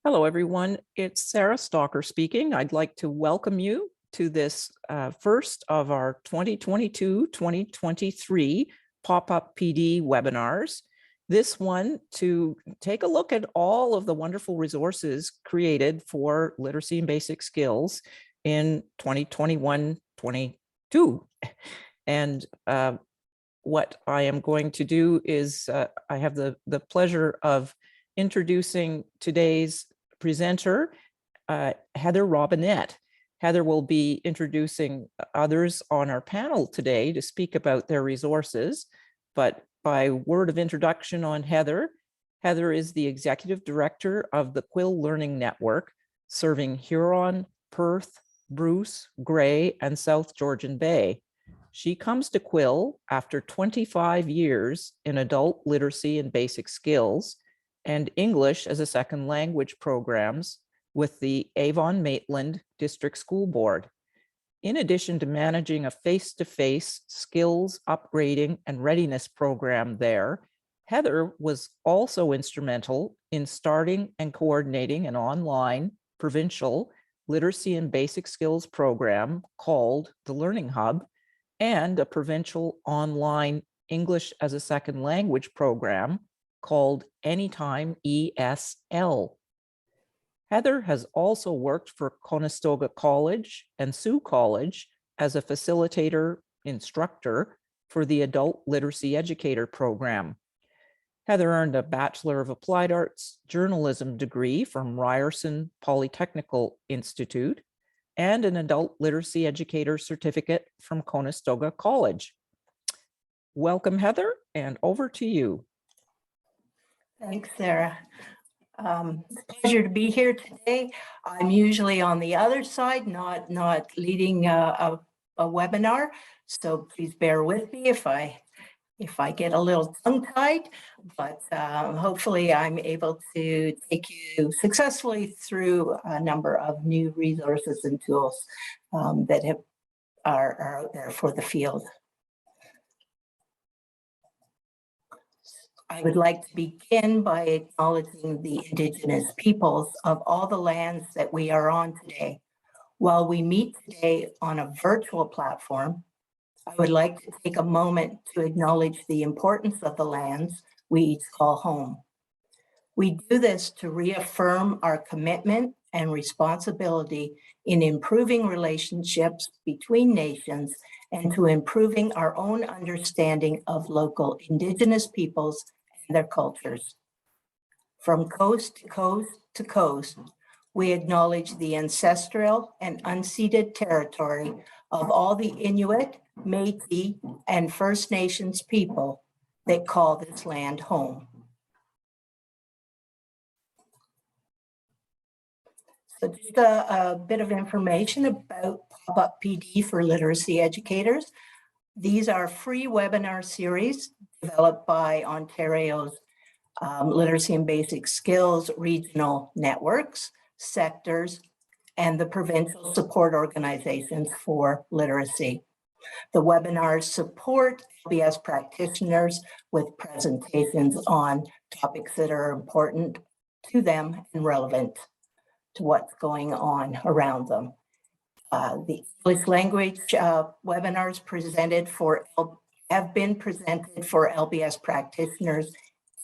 Hello, everyone. It's Sarah Stalker speaking. I'd like to welcome you to this first of our 2022-2023 Pop-Up PD webinars. This one to take a look at all of the wonderful resources created for literacy and basic skills in 2021-22. And what I am going to do is I have the pleasure of introducing today's presenter, Heather Robinette. Heather will be introducing others on our panel today to speak about their resources, but by word of introduction on Heather, Heather is the Executive Director of the Quill Learning Network, serving Huron, Perth, Bruce, Grey, and South Georgian Bay. She comes to Quill after 25 years in adult literacy and basic skills and English as a second language programs with the Avon Maitland District School Board. In addition to managing a face-to-face skills upgrading and readiness program there, Heather was also instrumental in starting and coordinating an online provincial literacy and basic skills program called the Learning Hub and a provincial online English as a second language program called Anytime ESL. Heather has also worked for Conestoga College and Sioux College as a facilitator instructor for the Adult Literacy Educator program. Heather earned a Bachelor of Applied Arts Journalism degree from Ryerson Polytechnical Institute and an Adult Literacy Educator certificate from Conestoga College. Welcome, Heather, and over to you. Thanks, Sarah. Pleasure to be here today. I'm usually on the other side, not leading a webinar, so please bear with me if I get a little tongue-tied, but hopefully I'm able to take you successfully through a number of new resources and tools that are out there for the field. I would like to begin by acknowledging the Indigenous peoples of all the lands that we are on today. While we meet today on a virtual platform, I would like to take a moment to acknowledge the importance of the lands we each call home. We do this to reaffirm our commitment and responsibility in improving relationships between nations and to improving our own understanding of local Indigenous peoples and their cultures. From coast to coast to coast, we acknowledge the ancestral and unceded territory of all the Inuit, Métis, and First Nations people that call this land home. So just a bit of information about Pop-Up PD for literacy educators. These are free webinar series developed by Ontario's Literacy and Basic Skills regional networks, sectors, and the provincial support organizations for literacy. The webinars support LBS practitioners with presentations on topics that are important to them and relevant to what's going on around them. The English language webinars have been presented for LBS practitioners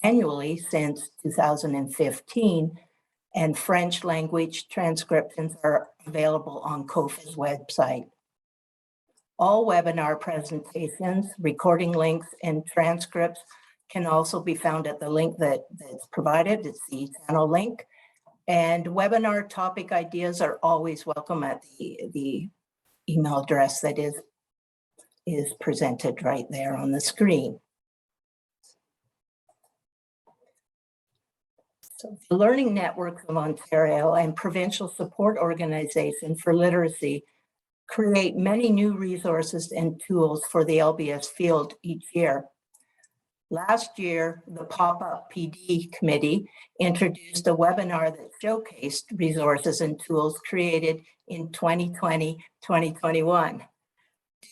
annually since 2015, and French language transcriptions are available on COFA's website. All webinar presentations, recording links, and transcripts can also be found at the link that's provided. It's the channel link. And webinar topic ideas are always welcome at the email address that is presented right there on the screen. So the Learning Networks of Ontario and Provincial Support Organization for Literacy create many new resources and tools for the LBS field each year. Last year, the Pop-Up PD Committee introduced a webinar that showcased resources and tools created in 2020-2021.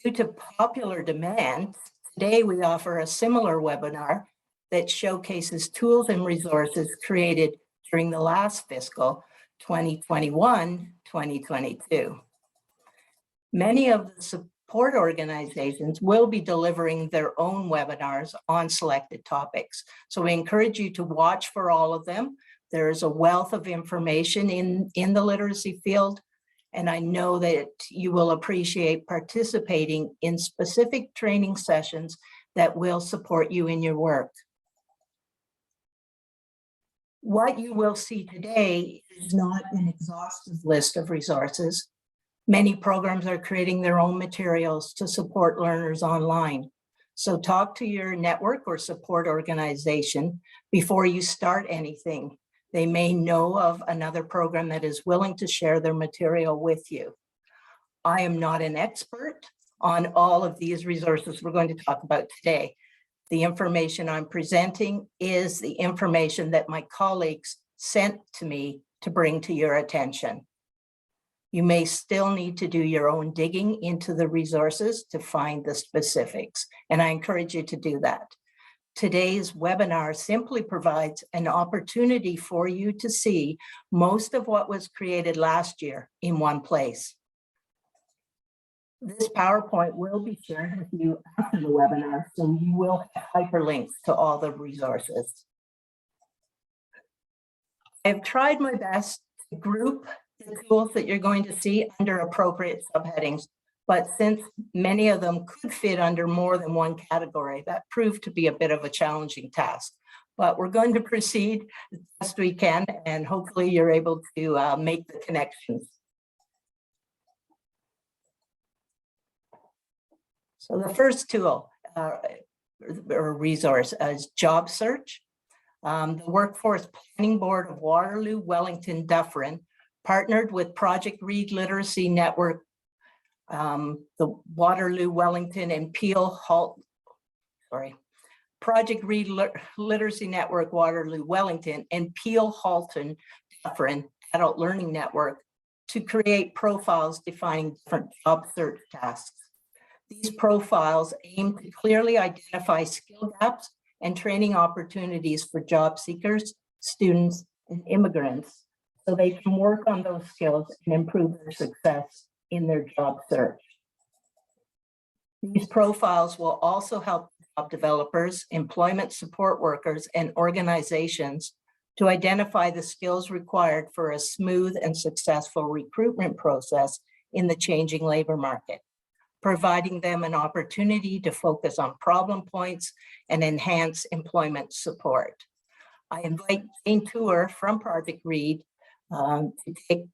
Due to popular demand, today we offer a similar webinar that showcases tools and resources created during the last fiscal 2021-2022. Many of the support organizations will be delivering their own webinars on selected topics. So we encourage you to watch for all of them. There is a wealth of information in the literacy field, and I know that you will appreciate participating in specific training sessions that will support you in your work. What you will see today is not an exhaustive list of resources. Many programs are creating their own materials to support learners online. So talk to your network or support organization before you start anything. They may know of another program that is willing to share their material with you. I am not an expert on all of these resources we're going to talk about today. The information I'm presenting is the information that my colleagues sent to me to bring to your attention. You may still need to do your own digging into the resources to find the specifics, and I encourage you to do that. Today's webinar simply provides an opportunity for you to see most of what was created last year in one place. This PowerPoint will be shared with you after the webinar, so you will have hyperlinks to all the resources. I've tried my best to group the tools that you're going to see under appropriate subheadings, but since many of them could fit under more than one category, that proved to be a bit of a challenging task. But we're going to proceed as best we can, and hopefully you're able to make the connections. So the first tool or resource is Job Search. The Workforce Planning Board of Waterloo, Wellington, Dufferin partnered with Project Read Literacy Network, the Waterloo, Wellington, and Project Read Literacy Network, Waterloo, Wellington, and Peel Halton, Dufferin Adult Learning Network to create profiles defining different job search tasks. These profiles aim to clearly identify skill gaps and training opportunities for job seekers, students, and immigrants, so they can work on those skills and improve their success in their job search. These profiles will also help job developers, employment support workers, and organizations to identify the skills required for a smooth and successful recruitment process in the changing labor market, providing them an opportunity to focus on problem points and enhance employment support. I invite Jane Tour from Project Read to take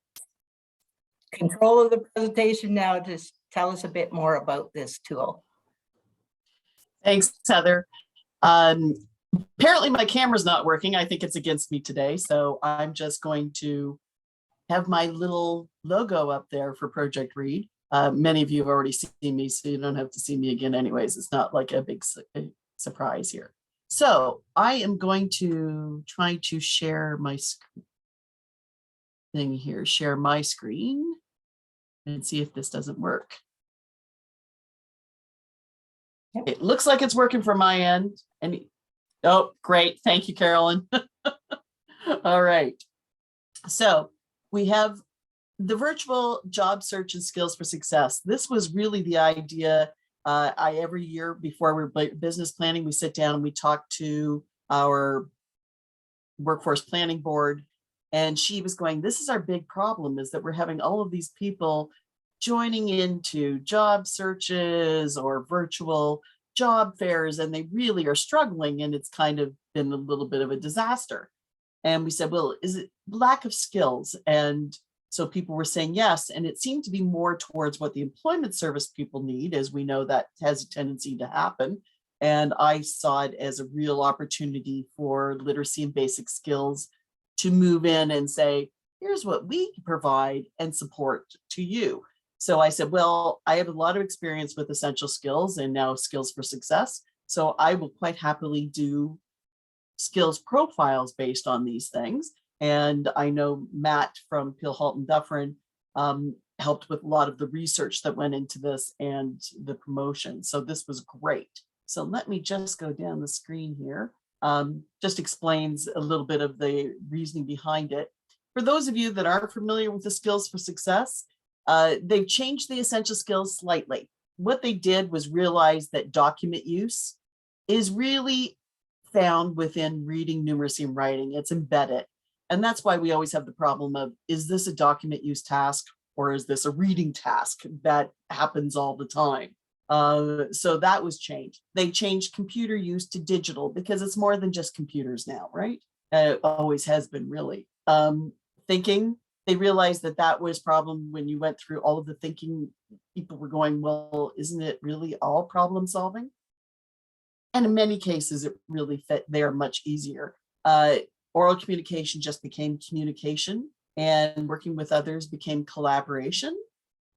control of the presentation now to tell us a bit more about this tool. Thanks, Heather. Apparently my camera's not working. I think it's against me today. So I'm just going to have my little logo up there for Project Read. Many of you have already seen me, so you don't have to see me again anyways. It's not like a big surprise here. So I am going to try to share my thing here, share my screen and see if this doesn't work. Yep. It looks like it's working from my end. And oh, great. Thank you, Carolyn. All right. So we have the virtual job search and skills for success. This was really the idea. Every year before we're business planning, we sit down and we talk to our workforce planning board. And she was going, this is our big problem, is that we're having all of these people joining into job searches or virtual job fairs, and they really are struggling. And it's kind of been a little bit of a disaster. And we said, well, is it lack of skills? And so people were saying yes, and it seemed to be more towards what the employment service people need, as we know that has a tendency to happen. And I saw it as a real opportunity for literacy and basic skills to move in and say, here's what we provide and support to you. So I said, well, I have a lot of experience with essential skills and now skills for success. So I will quite happily do skills profiles based on these things. And I know Matt from Peel Halton Dufferin helped with a lot of the research that went into this and the promotion. So this was great. So let me just go down the screen here just explains a little bit of the reasoning behind it. For those of you that aren't familiar with the skills for success, they've changed the essential skills slightly. What they did was realize that document use is really found within reading, numeracy, and writing. It's embedded. And that's why we always have the problem of, is this a document use task or is this a reading task that happens all the time? So that was changed. They changed computer use to digital because it's more than just computers now, right? It always has been, really. Thinking, they realized that that was problem when you went through all of the thinking. People were going, well, isn't it really all problem solving? And in many cases, it really fit there much easier. Oral communication just became communication, and working with others became collaboration.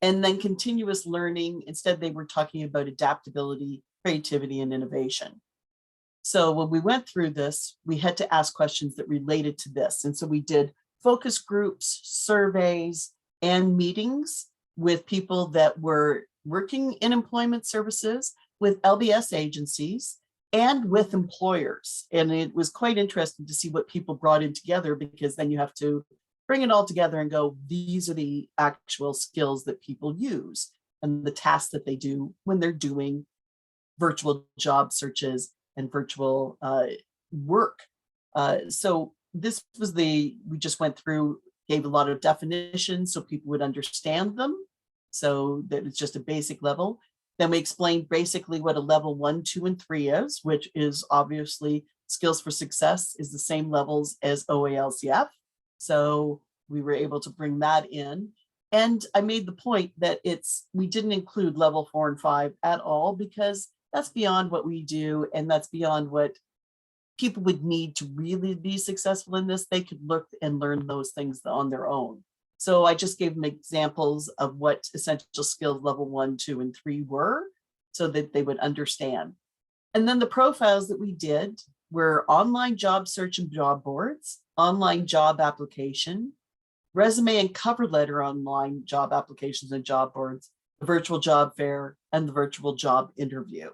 And then continuous learning, instead they were talking about adaptability, creativity, and innovation. So when we went through this, we had to ask questions that related to this. And so we did focus groups, surveys, and meetings with people that were working in employment services, with LBS agencies, and with employers. And it was quite interesting to see what people brought in together, because then you have to bring it all together and go, these are the actual skills that people use and the tasks that they do when they're doing virtual job searches and virtual work. So this was we just went through, gave a lot of definitions so people would understand them. So that it's just a basic level. Then we explained basically what a level 1, 2, and 3 is, which is obviously skills for success is the same levels as OALCF. So we were able to bring that in. And I made the point that we didn't include level 4 and 5 at all, because that's beyond what we do. And that's beyond what people would need to really be successful in this. They could look and learn those things on their own. So I just gave them examples of what essential skills level 1, 2, and 3 were, so that they would understand. And then the profiles that we did were online job search and job boards, online job application, resume and cover letter online job applications and job boards, the virtual job fair, and the virtual job interview.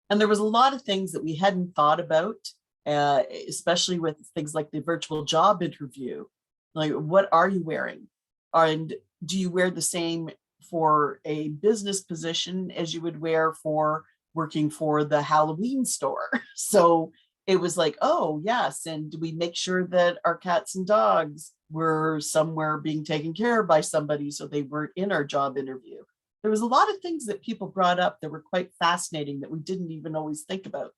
And there was a lot of things that we hadn't thought about, especially with things like the virtual job interview. Like, what are you wearing? And do you wear the same for a business position as you would wear for working for the Halloween store? So it was like, oh, yes. And do we make sure that our cats and dogs were somewhere being taken care of by somebody so they weren't in our job interview? There was a lot of things that people brought up that were quite fascinating that we didn't even always think about.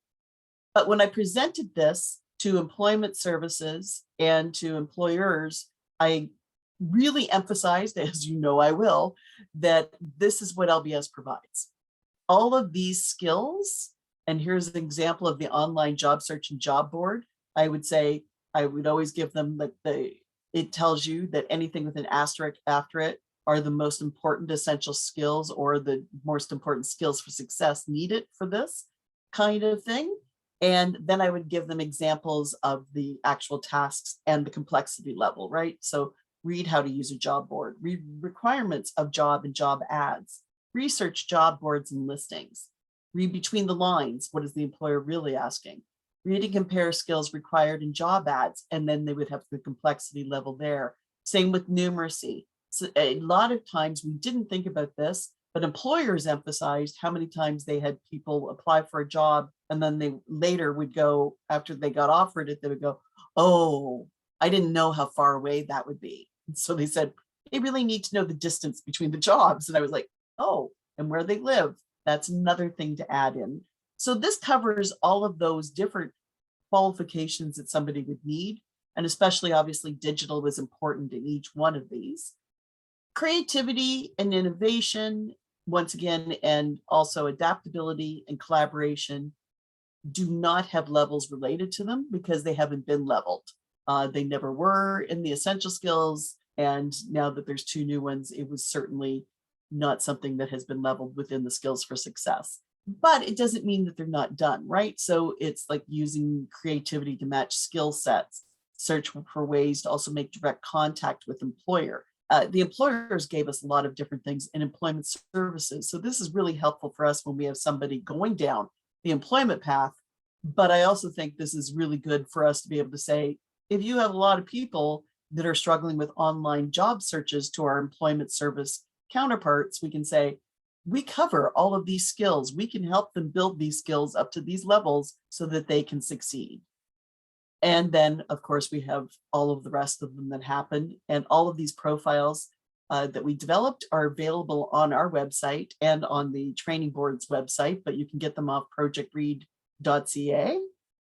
But when I presented this to employment services and to employers, I really emphasized, as you know I will, that this is what LBS provides. All of these skills, and here's an example of the online job search and job board. I would say, I would always give them it tells you that anything with an asterisk after it are the most important essential skills, or the most important skills for success needed for this kind of thing. And then I would give them examples of the actual tasks and the complexity level, right? So read how to use a job board, read requirements of job and job ads, research job boards and listings, read between the lines, what is the employer really asking? Read and compare skills required in job ads, and then they would have the complexity level there. Same with numeracy. So a lot of times we didn't think about this, but employers emphasized how many times they had people apply for a job, and then they later would go, after they got offered it, they would go, oh, I didn't know how far away that would be. And so they said, they really need to know the distance between the jobs. And I was like, oh, and where they live. That's another thing to add in. So this covers all of those different qualifications that somebody would need. And especially, obviously, digital was important in each one of these. Creativity and innovation, once again, and also adaptability and collaboration do not have levels related to them because they haven't been leveled. They never were in the essential skills. And now that there's 2 new ones, it was certainly not something that has been leveled within the skills for success. But it doesn't mean that they're not done, right? So it's like using creativity to match skill sets, search for ways to also make direct contact with employer. The employers gave us a lot of different things in employment services. So this is really helpful for us when we have somebody going down the employment path, But I also think this is really good for us to be able to say, if you have a lot of people that are struggling with online job searches to our employment service counterparts, we can say, we cover all of these skills. We can help them build these skills up to these levels so that they can succeed. And then, of course, we have all of the rest of them that happened. And all of these profiles that we developed are available on our website and on the training board's website, but you can get them off projectread.ca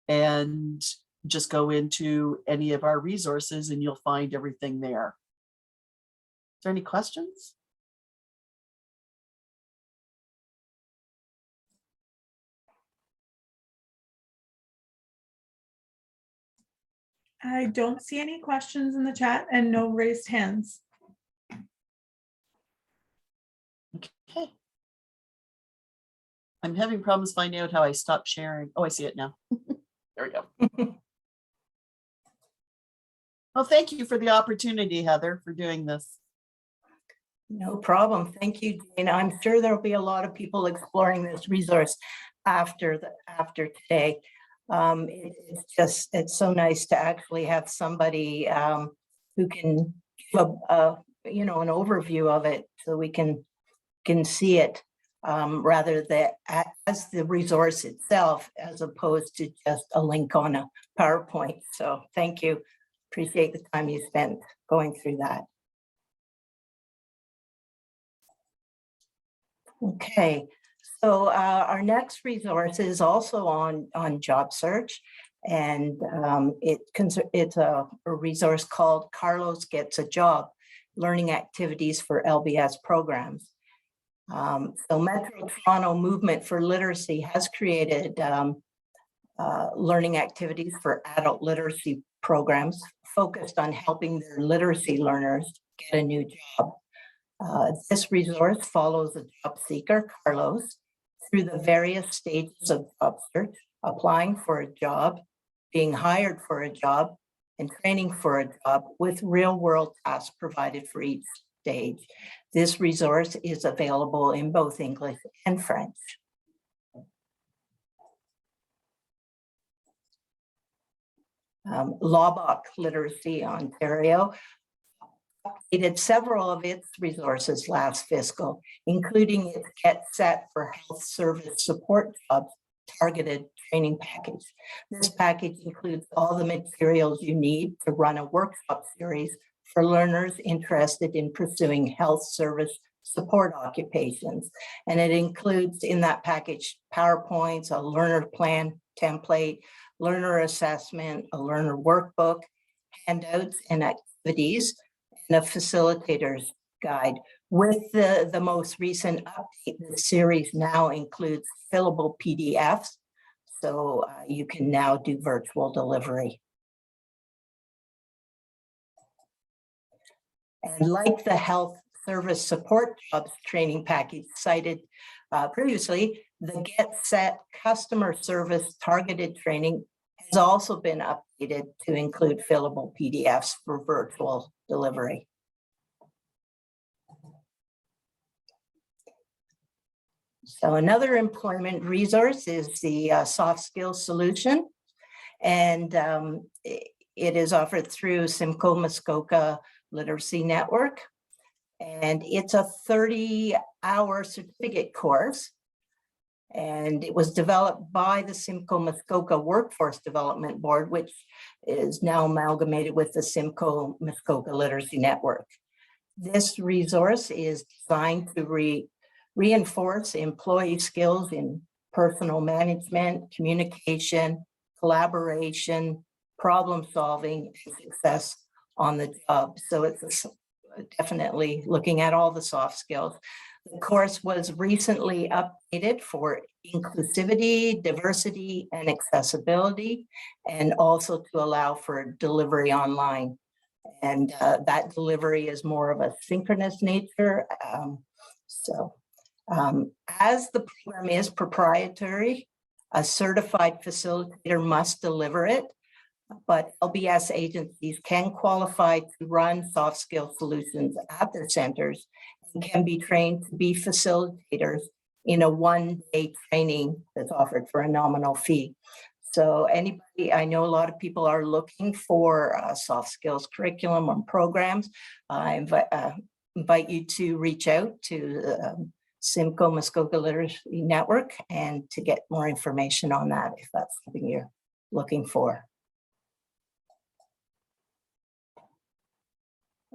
and just go into any of our resources and you'll find everything there. Is there any questions? I don't see any questions in the chat and no raised hands. Okay. I'm having problems finding out how I stop sharing. Oh, I see it now. There we go. Well, thank you for the opportunity, Heather, for doing this. No problem. Thank you, Jane. I'm sure there'll be a lot of people exploring this resource after today. It's so nice to actually have somebody who can give an overview of it so we can see it rather than as the resource itself, as opposed to just a link on a PowerPoint. So thank you. Appreciate the time you spent going through that. Okay, so our next resource is also on job search, and it's a resource called Carlos Gets a Job, Learning Activities for LBS Programs. So Metro Toronto Movement for Literacy has created learning activities for adult literacy programs focused on helping their literacy learners get a new job. This resource follows a job seeker, Carlos, through the various stages of job search, applying for a job, being hired for a job, and training for a job with real-world tasks provided for each stage. This resource is available in both English and French. Lawbock Literacy Ontario updated several of its resources last fiscal, including its Get Set for Health Service Support Jobs targeted training package. This package includes all the materials you need to run a workshop series for learners interested in pursuing health service support occupations. And it includes in that package PowerPoints, a learner plan template, learner assessment, a learner workbook, handouts and activities, and a facilitator's guide. With the most recent update, the series now includes fillable PDFs, so you can now do virtual delivery. And like the health service support jobs training package cited previously, the Get Set customer service targeted training has also been updated to include fillable PDFs for virtual delivery. So another employment resource is the soft skills solution, and it is offered through Simcoe Muskoka Literacy Network, and it's a 30-hour certificate course, and it was developed by the Simcoe Muskoka Workforce Development Board, which is now amalgamated with the Simcoe Muskoka Literacy Network. This resource is designed to reinforce employee skills in personal management, communication, collaboration, problem solving, and success on the job. So it's definitely looking at all the soft skills. The course was recently updated for inclusivity, diversity, and accessibility, and also to allow for delivery online. And that delivery is more of a synchronous nature. As the program is proprietary, a certified facilitator must deliver it, but LBS agencies can qualify to run soft skill solutions at their centers and can be trained to be facilitators in a one-day training that's offered for a nominal fee. So anybody, I know a lot of people are looking for soft skills curriculum and programs. I invite you to reach out to Simcoe Muskoka Literacy Network and to get more information on that if that's something you're looking for.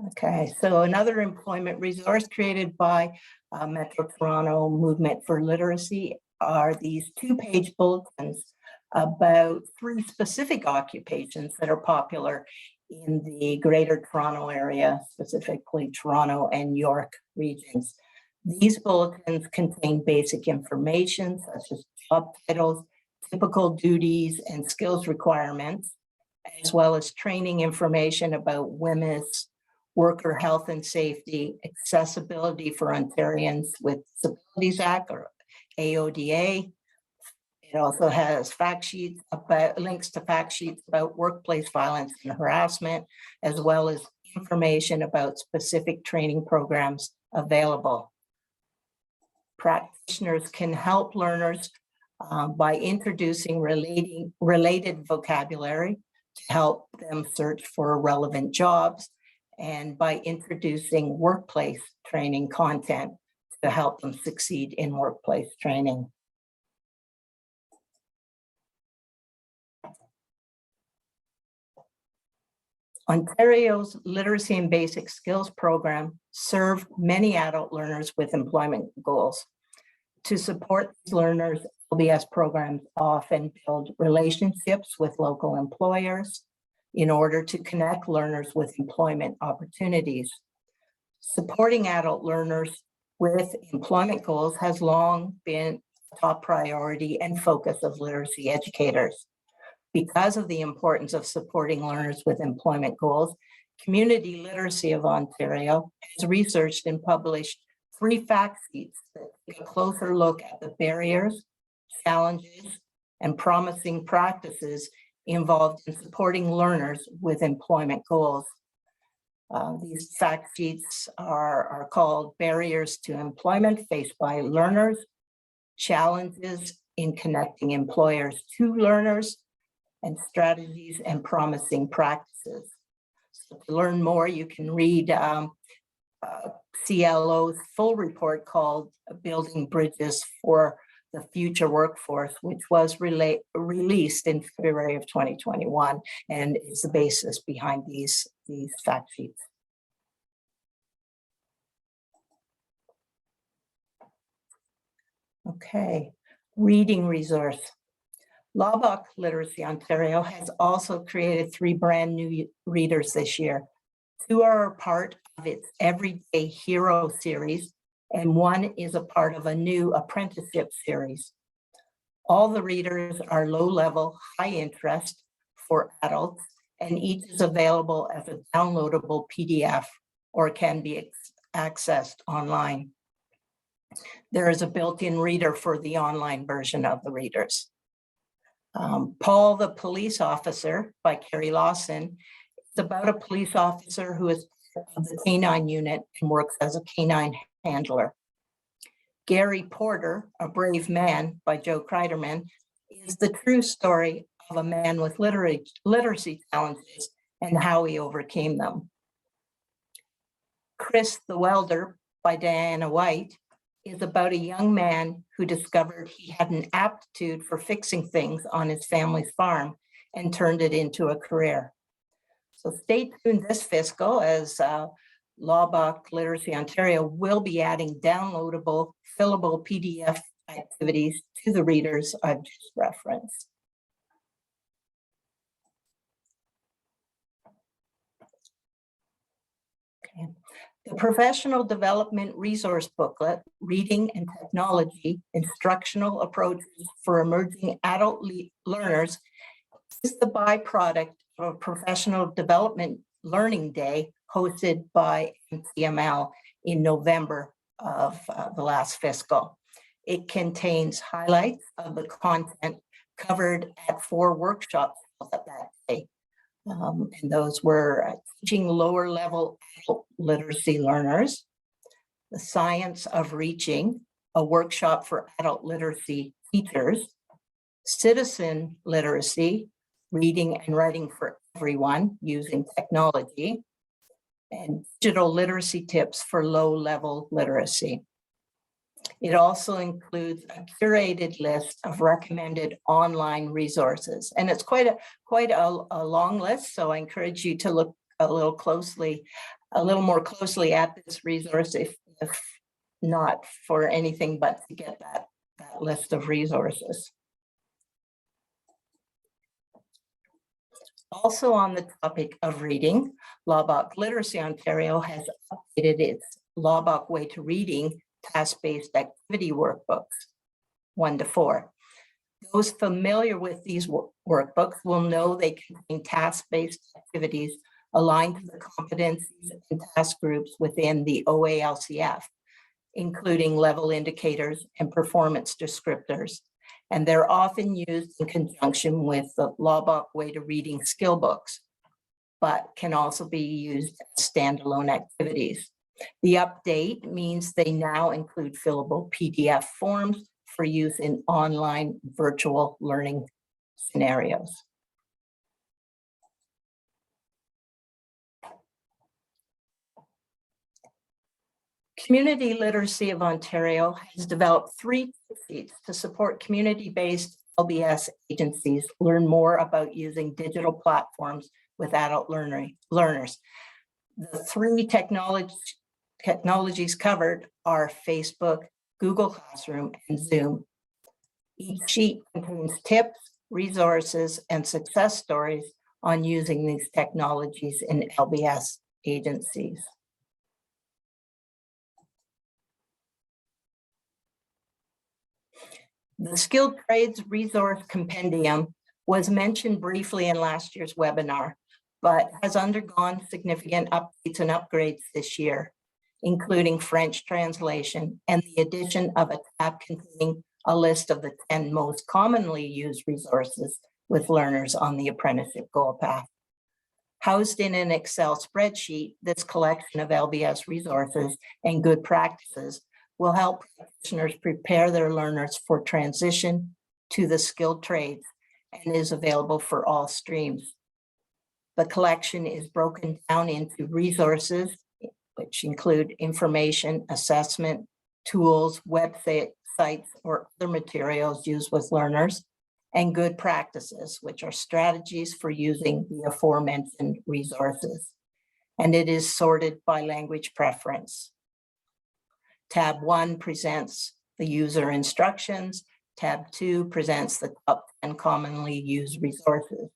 Okay, so another employment resource created by Metro Toronto Movement for Literacy are these 2-page bulletins about 3 specific occupations that are popular in the Greater Toronto area, specifically Toronto and York regions. These bulletins contain basic information such as job titles, typical duties and skills requirements, as well as training information about women's worker health and safety, accessibility for Ontarians with Disabilities Act or AODA. It also has fact sheets about links to fact sheets about workplace violence and harassment, as well as information about specific training programs available. Practitioners can help learners by introducing related vocabulary to help them search for relevant jobs, and by introducing workplace training content to help them succeed in workplace training. Ontario's Literacy and Basic Skills program served many adult learners with employment goals. To support these learners, LBS programs often build relationships with local employers in order to connect learners with employment opportunities. Supporting adult learners with employment goals has long been a top priority and focus of literacy educators. Because of the importance of supporting learners with employment goals, Community Literacy of Ontario has researched and published 3 fact sheets that take a closer look at the barriers, challenges, and promising practices involved in supporting learners with employment goals. These fact sheets are called Barriers to Employment Faced by Learners, Challenges in Connecting Employers to Learners, and Strategies and Promising Practices. So to learn more, you can read CLO's full report called Building Bridges for the Future Workforce, which was released in February of 2021 and is the basis behind these fact sheets. Okay, reading resource. Lobach Literacy Ontario has also created 3 brand new readers this year. 2 are a part of its Everyday Hero series, and 1 is a part of a new apprenticeship series. All the readers are low-level, high-interest for adults, and each is available as a downloadable PDF or can be accessed online. There is a built-in reader for the online version of the readers. Paul the Police Officer by Carrie Lawson. It's about a police officer who is of the canine unit and works as a canine handler. Gary Porter, A Brave Man by Joe Kreiderman, is the true story of a man with literacy challenges and how he overcame them. Chris the Welder by Diana White is about a young man who discovered he had an aptitude for fixing things on his family's farm and turned it into a career. So stay tuned this fiscal as Lobach Literacy Ontario will be adding downloadable, fillable PDF activities to the readers I've just referenced. Okay. The Professional Development Resource Booklet, Reading and Technology, Instructional Approaches for Emerging Adult Learners, is the byproduct of a Professional Development Learning Day hosted by MCML in November of the last fiscal. It contains highlights of the content covered at 4 workshops that day. And those were teaching lower level adult literacy learners, the science of reaching, a workshop for adult literacy teachers, citizen literacy, reading and writing for everyone using technology, and digital literacy tips for low-level literacy. It also includes a curated list of recommended online resources, and it's quite a long list. So I encourage you to look a little more closely at this resource, if not for anything but to get that list of resources. Also on the topic of reading, Lawbock Literacy Ontario has updated its Lawbock Way to Reading task-based activity workbooks, 1 to 4. Those familiar with these workbooks will know they contain task-based activities aligned to the competencies and task groups within the OALCF, including level indicators and performance descriptors. And they're often used in conjunction with the Lawbock Way to Reading skill books, but can also be used as standalone activities. The update means they now include fillable PDF forms for use in online virtual learning scenarios. Community Literacy of Ontario has developed 3 sheets to support community-based LBS agencies learn more about using digital platforms with adult learners. The 3 technologies covered are Facebook, Google Classroom, and Zoom. Each sheet contains tips, resources, and success stories on using these technologies in LBS agencies. The Skilled Trades Resource Compendium was mentioned briefly in last year's webinar, but has undergone significant updates and upgrades this year, including French translation and the addition of a tab containing a list of the 10 most commonly used resources with learners on the apprenticeship goal path. Housed in an Excel spreadsheet, this collection of LBS resources and good practices will help practitioners prepare their learners for transition to the skilled trades and is available for all streams. The collection is broken down into resources, which include information, assessment, tools, websites, or other materials used with learners, and good practices, which are strategies for using the aforementioned resources. And it is sorted by language preference. Tab 1 presents the user instructions. Tab 2 presents the top 10 commonly used resources.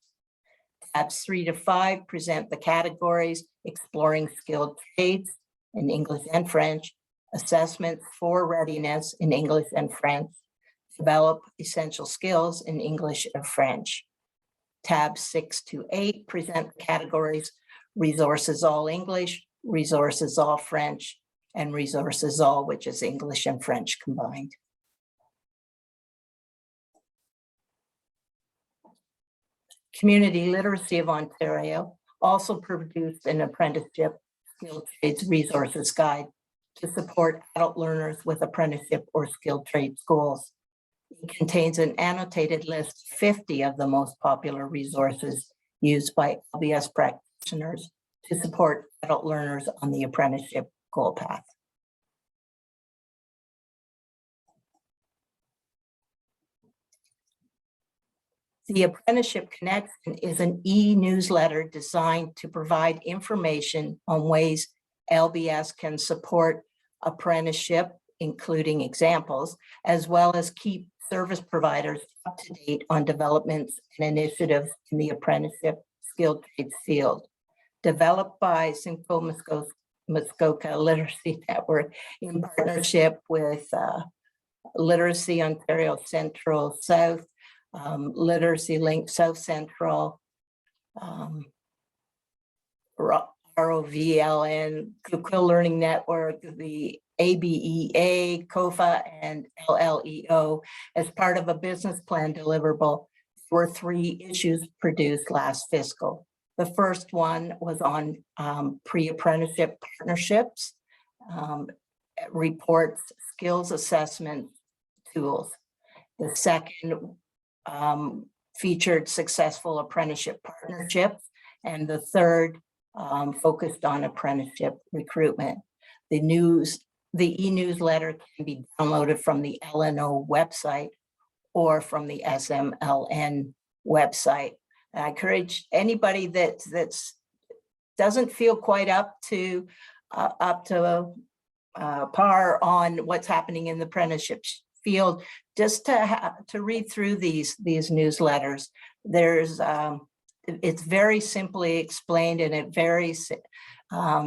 Tabs 3 to 5 present the categories: exploring skilled trades in English and French, assessments for readiness in English and French, develop essential skills in English and French. Tabs 6 to 8 present the categories: resources all English, resources all French, and resources all, which is English and French combined. Community Literacy of Ontario also produced an apprenticeship skilled trades resources guide to support adult learners with apprenticeship or skilled trades goals. It contains an annotated list of 50 of the most popular resources used by LBS practitioners to support adult learners on the apprenticeship goal path. The Apprenticeship Connection is an e-newsletter designed to provide information on ways LBS can support apprenticeship, including examples, as well as keep service providers up to date on developments and initiatives in the apprenticeship skilled trades field. Developed by Simcoe Muskoka Literacy Network in partnership with Literacy Ontario Central South, Literacy Link South Central, ROVLN, Quill Learning Network, the ABEA, COFA, and LLEO. As part of a business plan deliverable, there were 3 issues produced last fiscal. The first one was on pre-apprenticeship partnerships, reports, skills assessment tools. The second featured successful apprenticeship partnerships, and the third focused on apprenticeship recruitment. The e-newsletter can be downloaded from the LNO website or from the SMLN website. And I encourage anybody that doesn't feel quite up to par on what's happening in the apprenticeship field, just to read through these newsletters. There's it's very simply explained, and it very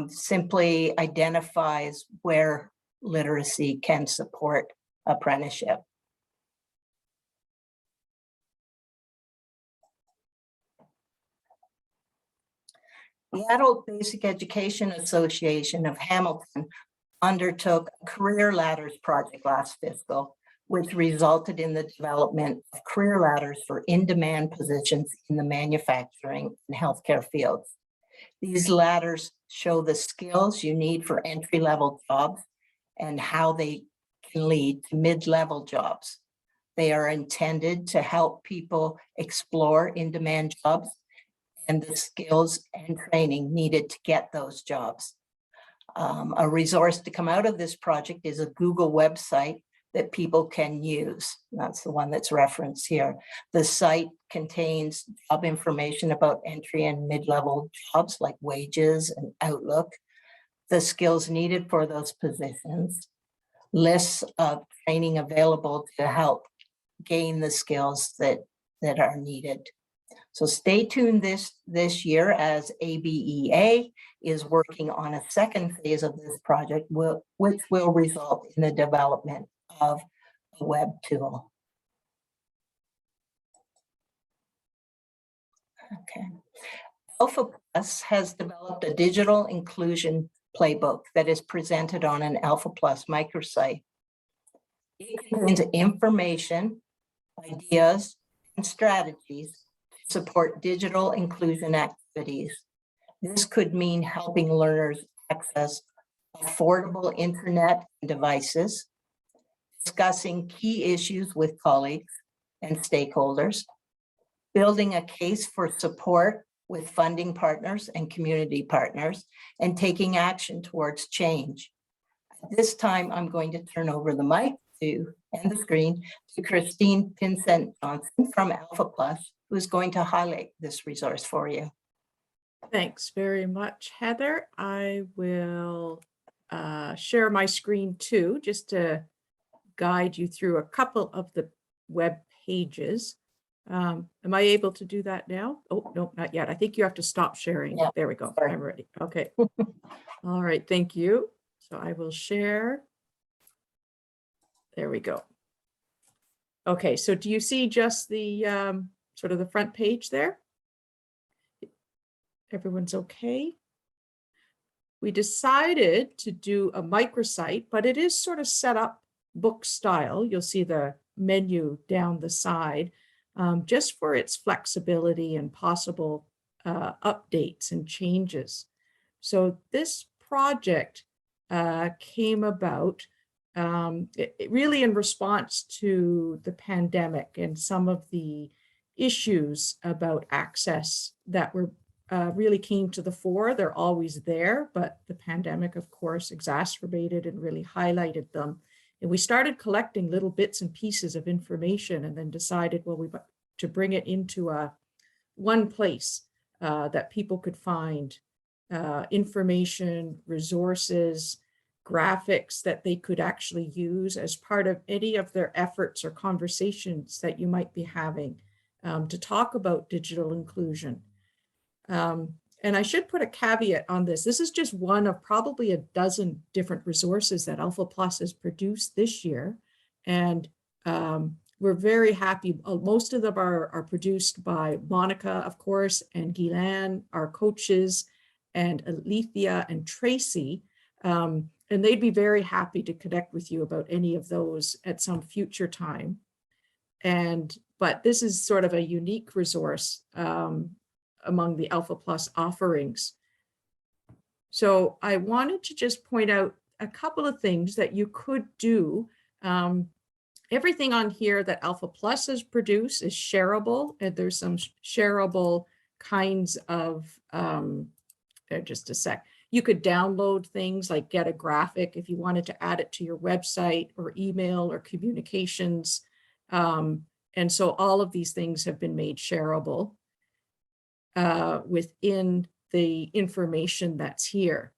simply identifies where literacy can support apprenticeship. The Adult Basic Education Association of Hamilton undertook a career ladders project last fiscal, which resulted in the development of career ladders for in-demand positions in the manufacturing and healthcare fields. These ladders show the skills you need for entry-level jobs and how they can lead to mid-level jobs. They are intended to help people explore in-demand jobs and the skills and training needed to get those jobs. A resource to come out of this project is a Google website that people can use. That's the one that's referenced here. The site contains job information about entry and mid-level jobs like wages and outlook, the skills needed for those positions, lists of training available to help gain the skills that are needed. So stay tuned this year as ABEA is working on a second phase of this project, which will result in the development of a web tool. Okay. Alpha Plus has developed a digital inclusion playbook that is presented on an Alpha Plus microsite. It contains information, ideas, and strategies to support digital inclusion activities. This could mean helping learners access affordable internet devices, discussing key issues with colleagues and stakeholders, building a case for support with funding partners and community partners, and taking action towards change. At this time, I'm going to turn over the mic and the screen to Christine Pinsent Johnson from Alpha Plus, who's going to highlight this resource for you. Thanks very much, Heather. I will share my screen too, just to guide you through a couple of the web pages. Am I able to do that now? Oh, no, not yet. I think you have to stop sharing. Yeah, there we go. sorry. I'm ready. Okay. All right. Thank you. So I will share. There we go. Okay. So do you see just the sort of the front page there? Everyone's okay? We decided to do a microsite, but it is sort of set up book style. You'll see the menu down the side, just for its flexibility and possible updates and changes. So this project came about really in response to the pandemic and some of the issues about access that were really came to the fore. They're always there, but the pandemic, of course, exacerbated and really highlighted them. And we started collecting little bits and pieces of information and then decided, well, we to bring it into one place that people could find information, resources, graphics that they could actually use as part of any of their efforts or conversations that you might be having to talk about digital inclusion. And I should put a caveat on this. This is just one of probably a dozen different resources that Alpha Plus has produced this year. And we're very happy. Most of them are produced by Monica, of course, and Guylaine, our coaches, and Alethea and Tracy. And they'd be very happy to connect with you about any of those at some future time. But this is sort of a unique resource among the Alpha Plus offerings. So I wanted to just point out a couple of things that you could do Everything on here that Alpha Plus has produced is shareable, and there's some shareable kinds of, just a sec. You could download things like get a graphic if you wanted to add it to your website or email or communications. And so all of these things have been made shareable within the information that's here.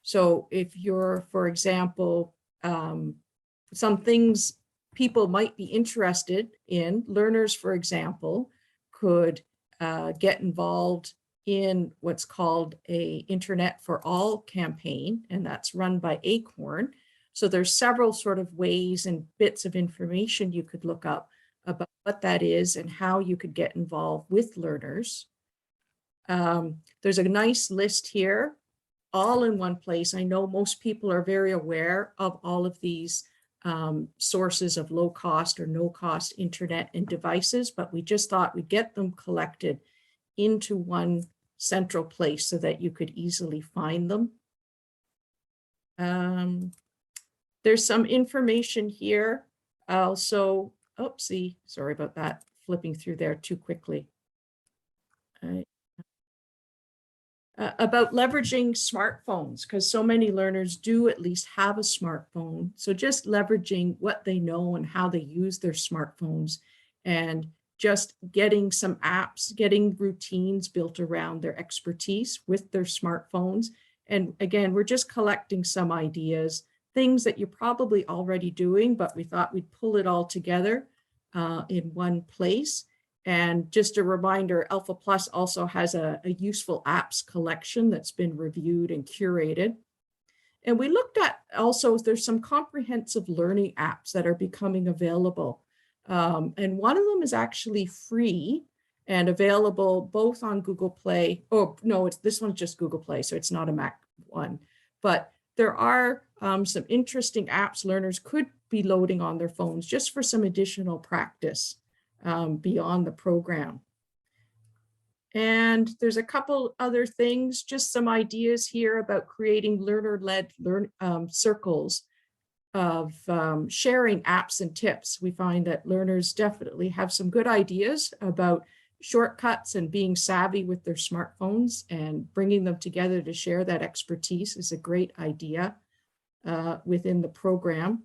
So if you're, for example, some things people might be interested in, learners, for example, could get involved in what's called a Internet for All campaign, and that's run by Acorn. So there's several sort of ways and bits of information you could look up about what that is and how you could get involved with learners. There's a nice list here, all in one place. I know most people are very aware of all of these sources of low cost or no cost internet and devices, but we just thought we'd get them collected into one central place so that you could easily find them. There's some information here. Also, oopsie, sorry about that, flipping through there too quickly. About leveraging smartphones, because so many learners do at least have a smartphone. So just leveraging what they know and how they use their smartphones, and just getting some apps, getting routines built around their expertise with their smartphones. And again, we're just collecting some ideas, things that you're probably already doing, but we thought we'd pull it all together in one place. And just a reminder, Alpha Plus also has a useful apps collection that's been reviewed and curated. And we looked at also, there's some comprehensive learning apps that are becoming available. And one of them is actually free and available both on Google Play. Oh, no, this one's just Google Play, so it's not a Mac one. But there are some interesting apps learners could be loading on their phones just for some additional practice beyond the program. And there's a couple other things, just some ideas here about creating learner-led circles of sharing apps and tips. We find that learners definitely have some good ideas about shortcuts and being savvy with their smartphones, and bringing them together to share that expertise is a great idea within the program.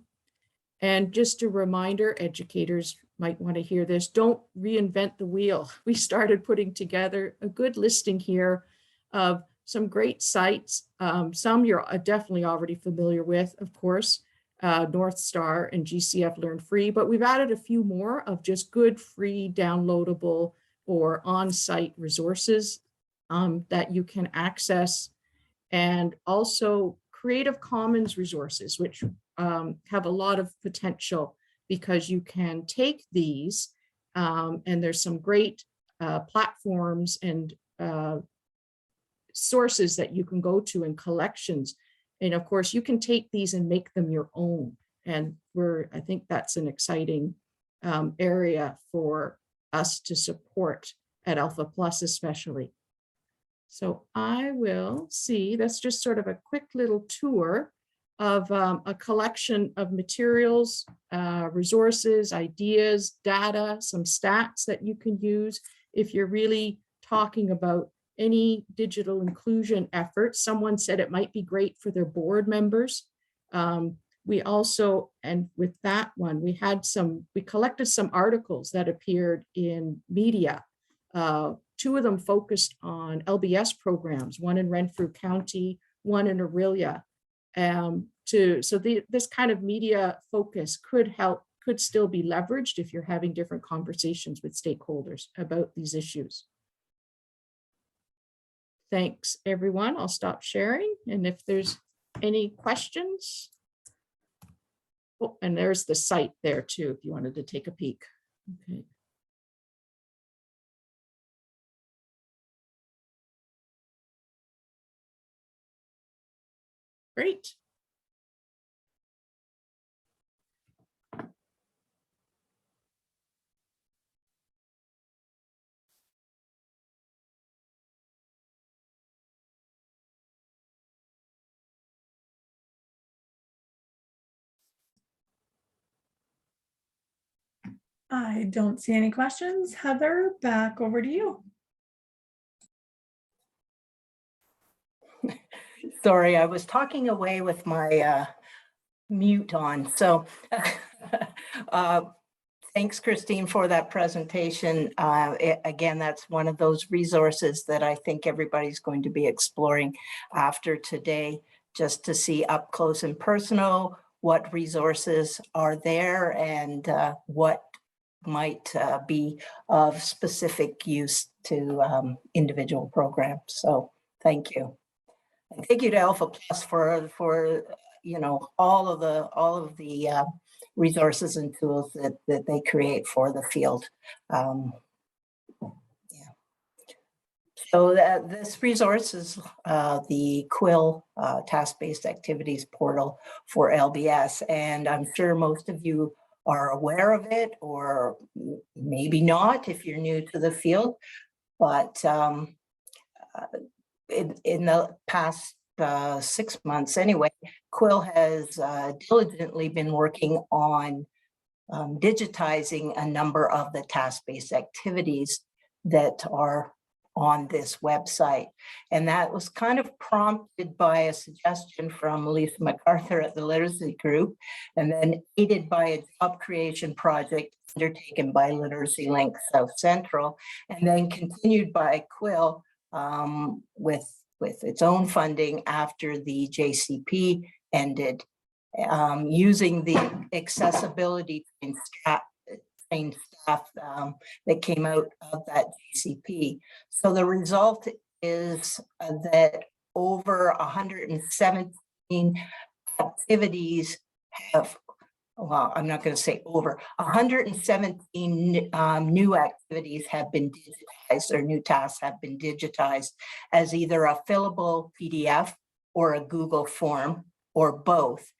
And just a reminder, educators might want to hear this, don't reinvent the wheel. We started putting together a good listing here of some great sites. Some you're definitely already familiar with, of course, North Star and GCF Learn Free, but we've added a few more of just good free downloadable or on-site resources that you can access. And also Creative Commons resources, which have a lot of potential, because you can take these and there's some great platforms and sources that you can go to and collections. And of course, you can take these and make them your own. And I think that's an exciting area for us to support at Alpha Plus especially. So I will see, that's just sort of a quick little tour of a collection of materials, resources, ideas, data, some stats that you can use if you're really talking about any digital inclusion effort. Someone said it might be great for their board members. We also, and with that one, we collected some articles that appeared in media. Two of them focused on LBS programs, one in Renfrew County, one in Aurelia. This kind of media focus could still be leveraged if you're having different conversations with stakeholders about these issues. Thanks, everyone. I'll stop sharing. And if there's any questions. Oh, and there's the site there too, if you wanted to take a peek. Okay. Great. I don't see any questions. Heather, back over to you. Sorry, I was talking away with my mute on. So uh, thanks, Christine, for that presentation. Again, that's one of those resources that I think everybody's going to be exploring after today, just to see up close and personal what resources are there and what might be of specific use to individual programs. So thank you. And thank you to Alpha Plus for you know all of the resources and tools that they create for the field. Yeah. So this resource is the Quill task-based activities portal for LBS, and I'm sure most of you are aware of it, or maybe not if you're new to the field. But in the past 6 months anyway, Quill has diligently been working on digitizing a number of the task-based activities that are on this website. And that was kind of prompted by a suggestion from Lisa MacArthur at the Literacy Group, and then aided by a job creation project undertaken by Literacy Link South Central, and then continued by Quill with its own funding after the JCP ended, using the accessibility trained staff that came out of that JCP. So the result is that over 117 activities have, well, I'm not going to say over, 117 new activities have been digitized, or new tasks have been digitized as either a fillable PDF or a Google form, or both.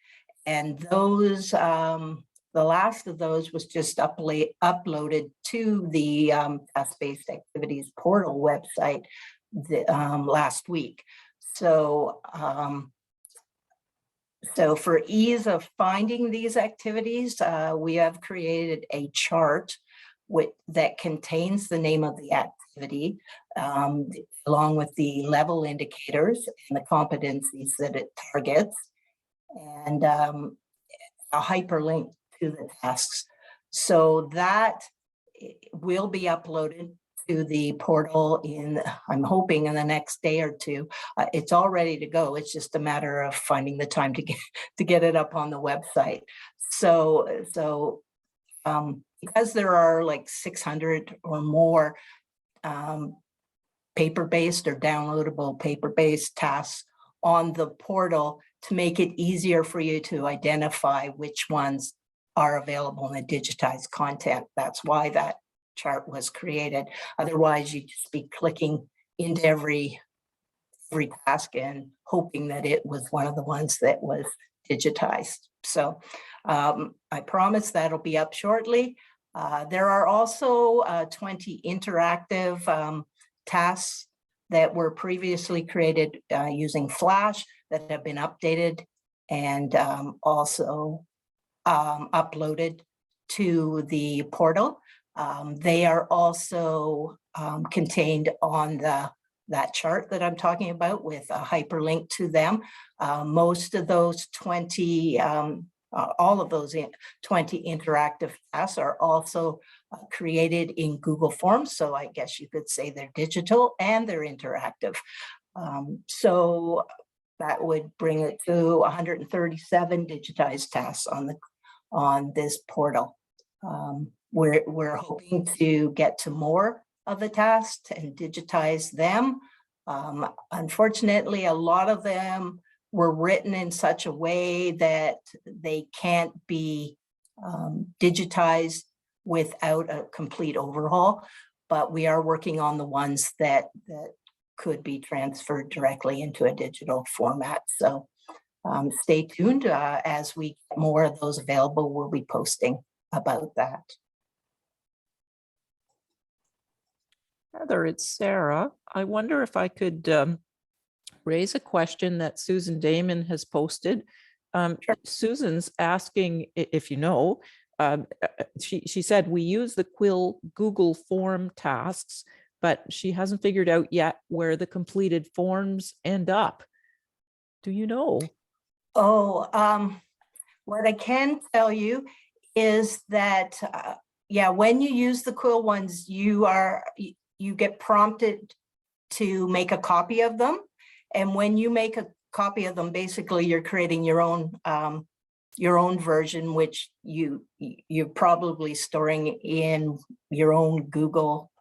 And those, the last of those was just uploaded to the task-based activities portal website last week. So, so for ease of finding these activities, we have created a chart that contains the name of the activity, along with the level indicators and the competencies that it targets, and a hyperlink to the tasks. So that will be uploaded to the portal in, I'm hoping, in the next day or two. It's all ready to go. It's just a matter of finding the time to get it up on the website. So because there are like 600 or more paper-based or downloadable paper-based tasks on the portal, to make it easier for you to identify which ones are available in the digitized content. That's why that chart was created. Otherwise, you'd just be clicking into every task and hoping that it was one of the ones that was digitized. So I promise that'll be up shortly. There are also 20 interactive tasks that were previously created using Flash that have been updated and also uploaded to the portal. They are also contained on that chart that I'm talking about, with a hyperlink to them. Most of those 20, all of those 20 interactive tasks are also created in Google Forms. So I guess you could say they're digital and they're interactive. So that would bring it to 137 digitized tasks on this portal. We're hoping to get to more of the tasks and digitize them. Unfortunately, a lot of them were written in such a way that they can't be digitized without a complete overhaul, but we are working on the ones that could be transferred directly into a digital format. So stay tuned. As we get more of those available, we'll be posting about that. Heather, it's Sarah. I wonder if I could raise a question that Susan Damon has posted. Sure. Susan's asking if you know she said we use the Quill Google form tasks, but she hasn't figured out yet where the completed forms end up. Do you know? Oh, what I can tell you is that, yeah, when you use the Quill ones, you get prompted to make a copy of them. And when you make a copy of them, basically you're creating your own version, which you're probably storing in your own Google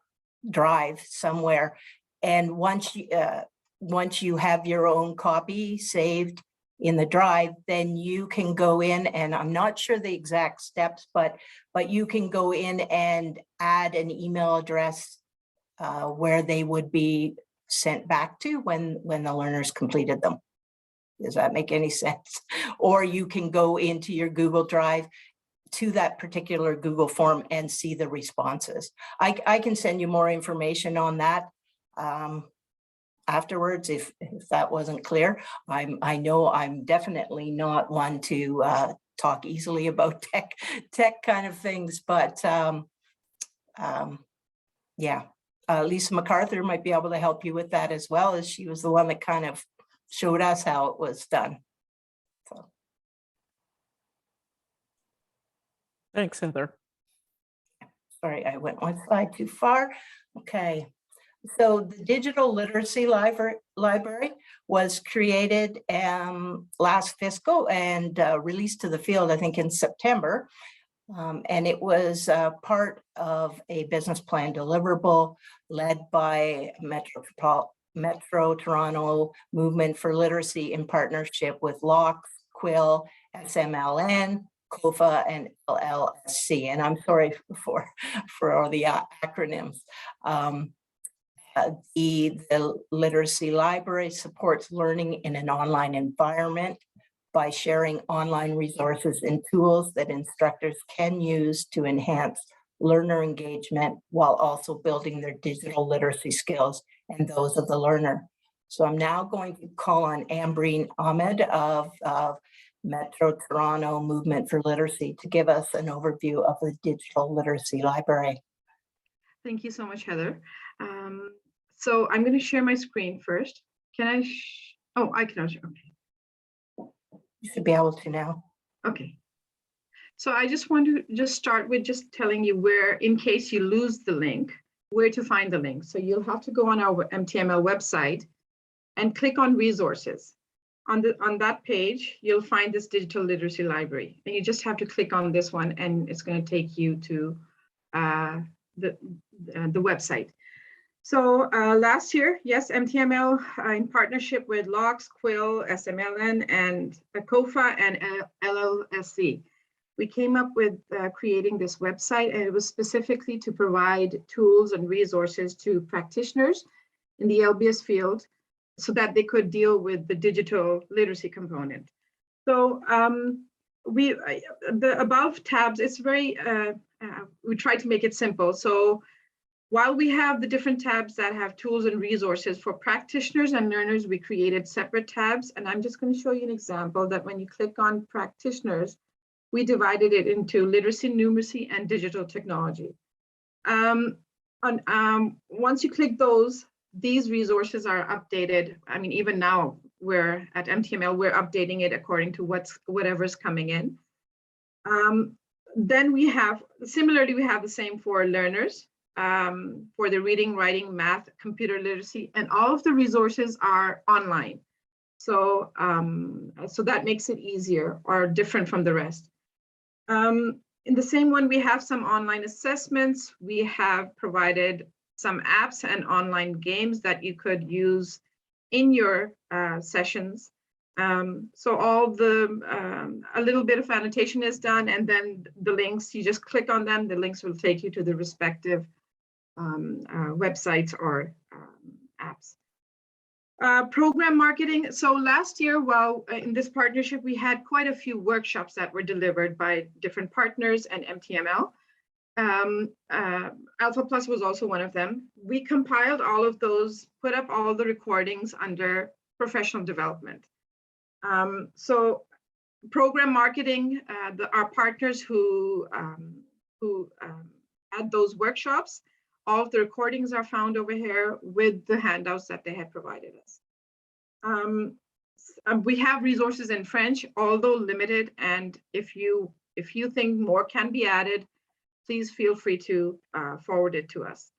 Drive somewhere. And once you have your own copy saved in the drive, then you can go in, and I'm not sure the exact steps, but you can go in and add an email address where they would be sent back to when the learners completed them. Does that make any sense? Or you can go into your Google Drive to that particular Google form and see the responses. I can send you more information on that afterwards if that wasn't clear. I know I'm definitely not one to talk easily about tech kind of things, but yeah, Lisa MacArthur might be able to help you with that as well, as she was the one that kind of showed us how it was done. So. Thanks, Heather. Sorry, I went one slide too far. Okay, so the digital literacy library was created last fiscal and released to the field, I think, in September. And it was part of a business plan deliverable led by Metro Toronto Movement for Literacy in partnership with LOCS, Quill, SMLN, COFA, and LLSC. And I'm sorry for all the acronyms. The literacy library supports learning in an online environment by sharing online resources and tools that instructors can use to enhance learner engagement while also building their digital literacy skills and those of the learner. So I'm now going to call on Ambreen Ahmed of Metro Toronto Movement for Literacy to give us an overview of the digital literacy library. Thank you so much, Heather. So I'm going to share my screen first. Can I? Oh, I can. Okay. You should be able to now. Okay. So I just want to start with just telling you where, in case you lose the link, where to find the link. So you'll have to go on our MTML website and click on resources. On that page, you'll find this digital literacy library. And you just have to click on this one and it's going to take you to the website. So last year, yes, MTML in partnership with LOCS, Quill, SMLN, and COFA and LLSC, we came up with creating this website, and it was specifically to provide tools and resources to practitioners in the LBS field so that they could deal with the digital literacy component. So the above tabs, it's very, we try to make it simple. So while we have the different tabs that have tools and resources for practitioners and learners, we created separate tabs. And I'm just going to show you an example that when you click on practitioners, we divided it into literacy, numeracy, and digital technology. Once you click those, these resources are updated. I mean, even now we're at MTML, we're updating it according to whatever's coming in. Then we have, similarly, we have the same for learners. For the reading, writing, math, computer literacy, and all of the resources are online. So, so that makes it easier or different from the rest. In the same one, we have some online assessments. We have provided some apps and online games that you could use in your sessions. So all the, a little bit of annotation is done, and then the links, you just click on them, the links will take you to the respective websites or apps. Program marketing. So last year, while in this partnership, we had quite a few workshops that were delivered by different partners and MTML. Alpha Plus was also one of them. We compiled all of those, put up all the recordings under professional development. So Program marketing, our partners who had those workshops, all of the recordings are found over here with the handouts that they had provided us. We have resources in French, although limited, and if you think more can be added, please feel free to forward it to us.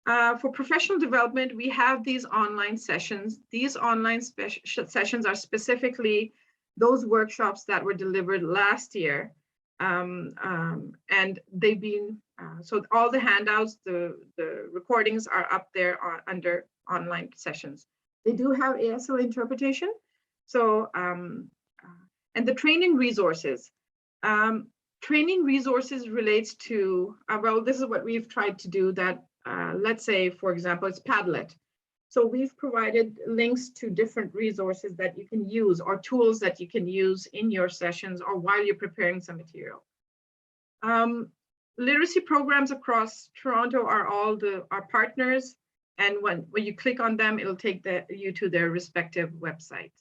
For professional development, we have these online sessions. These online sessions are specifically those workshops that were delivered last year. And they've been, so all the handouts, the recordings are up there under online sessions. They do have ASL interpretation. So, and the training resources. Training resources relates to, well, this is what we've tried to do that, let's say, for example, it's Padlet. So we've provided links to different resources that you can use or tools that you can use in your sessions or while you're preparing some material. Literacy programs across Toronto are all our partners. And when you click on them, it'll take you to their respective websites.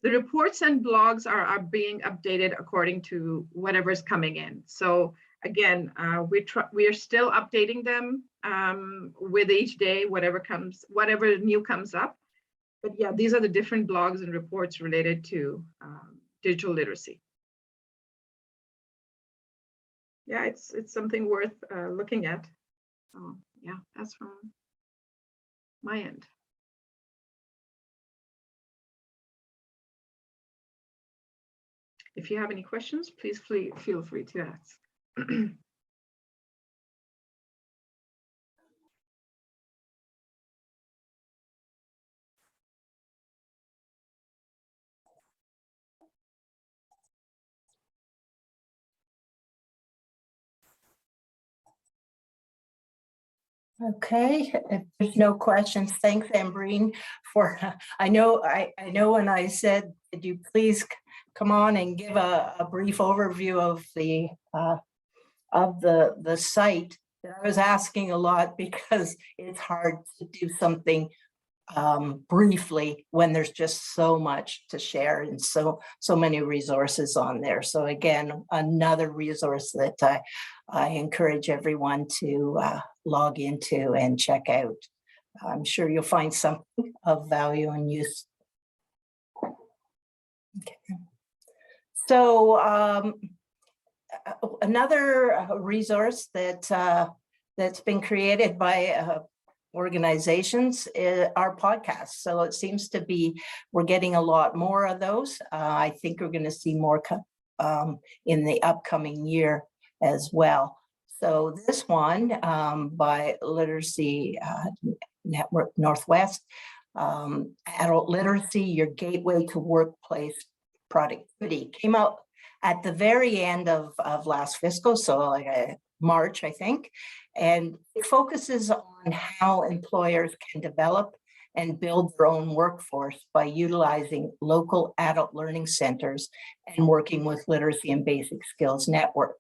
The reports and blogs are being updated according to whatever's coming in. So again, we are still updating them with each day, whatever new comes up. But yeah, these are the different blogs and reports related to digital literacy. Yeah, it's something worth looking at. So yeah, that's from my end. If you have any questions, please feel free to ask. Okay, if there's no questions, thanks, Ambreen, for, I know when I said, could you please come on and give a brief overview of the site, that I was asking a lot because it's hard to do something briefly when there's just so much to share and so many resources on there. So again, another resource that I encourage everyone to log into and check out. I'm sure you'll find something of value and use. Okay. So another resource that's been created by organizations are podcasts. So it seems to be, we're getting a lot more of those. I think we're going to see more in the upcoming year as well. So this one by Literacy Network Northwest, Adult Literacy, Your Gateway to Workplace Productivity, came out at the very end of last fiscal, so like March, I think, and it focuses on how employers can develop and build their own workforce by utilizing local adult learning centers and working with literacy and basic skills networks.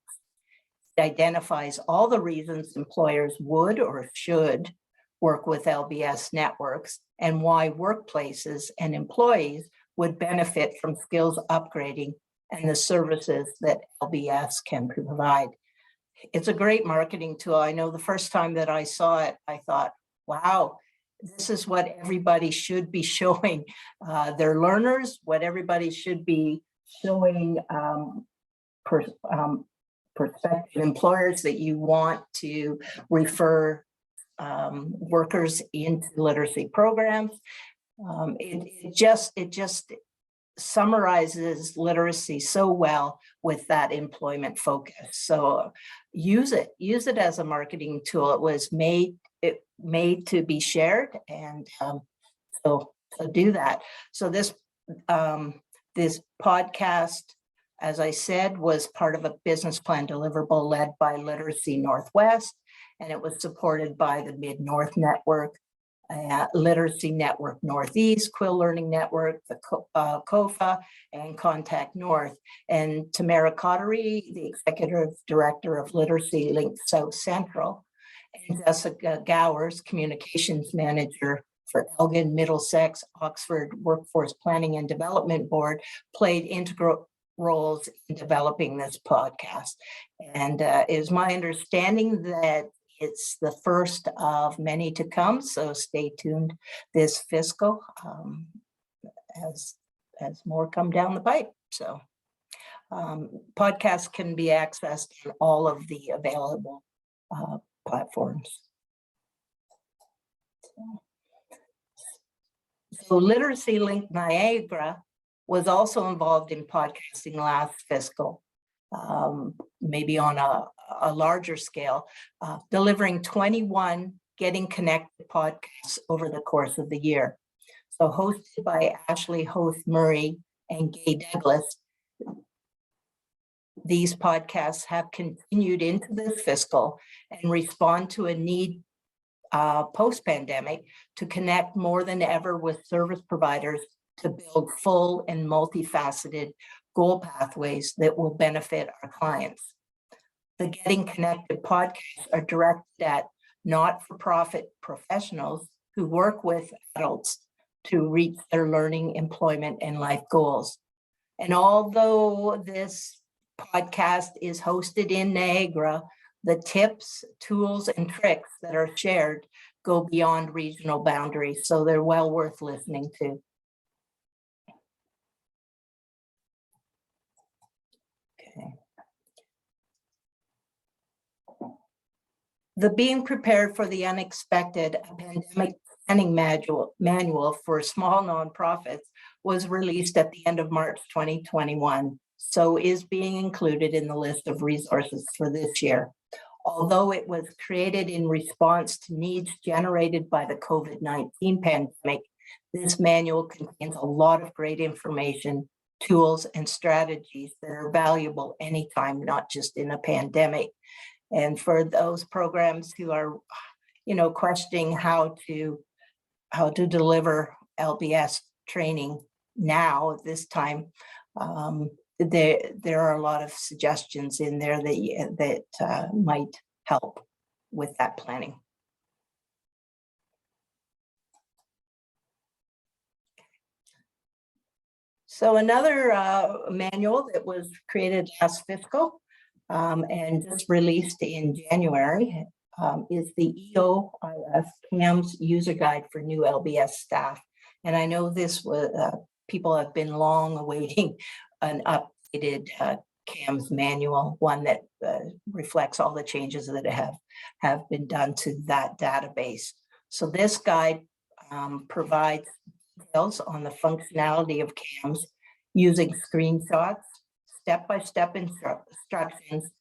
It identifies all the reasons employers would or should work with LBS networks and why workplaces and employees would benefit from skills upgrading and the services that LBS can provide. It's a great marketing tool. I know the first time that I saw it, I thought, wow, this is what everybody should be showing their learners, what everybody should be showing prospective employers that you want to refer workers into literacy programs. It just summarizes literacy so well with that employment focus. So use it as a marketing tool. It was made to be shared, and so do that. So this podcast, as I said, was part of a business plan deliverable led by Literacy Northwest, and it was supported by the Mid-North Network, Literacy Network Northeast, Quill Learning Network, the COFA, and Contact North. And Tamara Cottery, the Executive Director of Literacy Link South Central, and Jessica Gowers, Communications Manager for Elgin, Middlesex, Oxford Workforce Planning and Development Board, played integral roles in developing this podcast. And it is my understanding that it's the first of many to come, so stay tuned this fiscal as more come down the pipe. So podcasts can be accessed in all of the available platforms. So Literacy Link Niagara was also involved in podcasting last fiscal, maybe on a larger scale, delivering 21 Getting Connected podcasts over the course of the year. So hosted by Ashley Hoth Murray and Gay Douglas, these podcasts have continued into this fiscal and respond to a need post-pandemic to connect more than ever with service providers to build full and multifaceted goal pathways that will benefit our clients. The Getting Connected podcasts are directed at not-for-profit professionals who work with adults to reach their learning, employment, and life goals. And although this podcast is hosted in Niagara, the tips, tools, and tricks that are shared go beyond regional boundaries, so they're well worth listening to. Okay. The Being Prepared for the Unexpected, a pandemic planning manual for small nonprofits was released at the end of March 2021, so is being included in the list of resources for this year. Although it was created in response to needs generated by the COVID-19 pandemic, this manual contains a lot of great information, tools, and strategies that are valuable anytime, not just in a pandemic. And for those programs who are, questioning how to deliver LBS training now at this time, there are a lot of suggestions in there that might help with that planning. So another manual that was created last fiscal and just released in January is the EOIS CAMS User Guide for New LBS Staff. And I know this was, people have been long awaiting an updated CAMS manual, one that reflects all the changes that have been done to that database. So this guide provides details on the functionality of CAMS using screenshots, step-by-step instructions,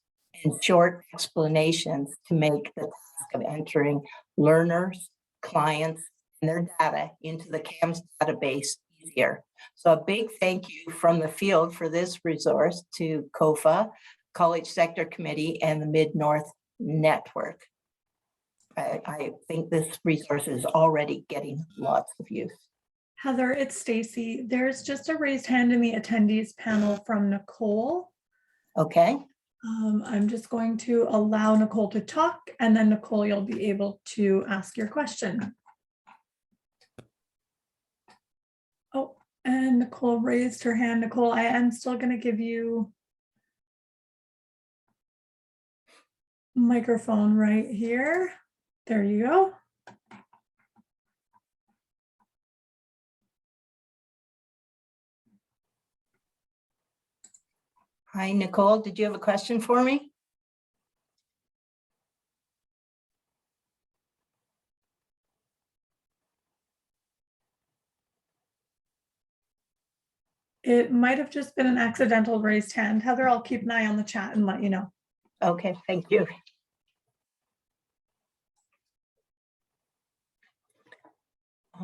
and short explanations to make the task of entering learners, clients, and their data into the CAMS database easier. So a big thank you from the field for this resource to COFA, College Sector Committee, and the Mid-North Network. I think this resource is already getting lots of use. Heather, it's Stacy. There's just a raised hand in the attendees panel from Nicole. Okay. I'm just going to allow Nicole to talk, and then Nicole, you'll be able to ask your question. Oh, and Nicole raised her hand. Nicole, I am still going to give you microphone right here. There you go. Hi, Nicole. Did you have a question for me? It might have just been an accidental raised hand. Heather, I'll keep an eye on the chat and let you know. Okay, thank you.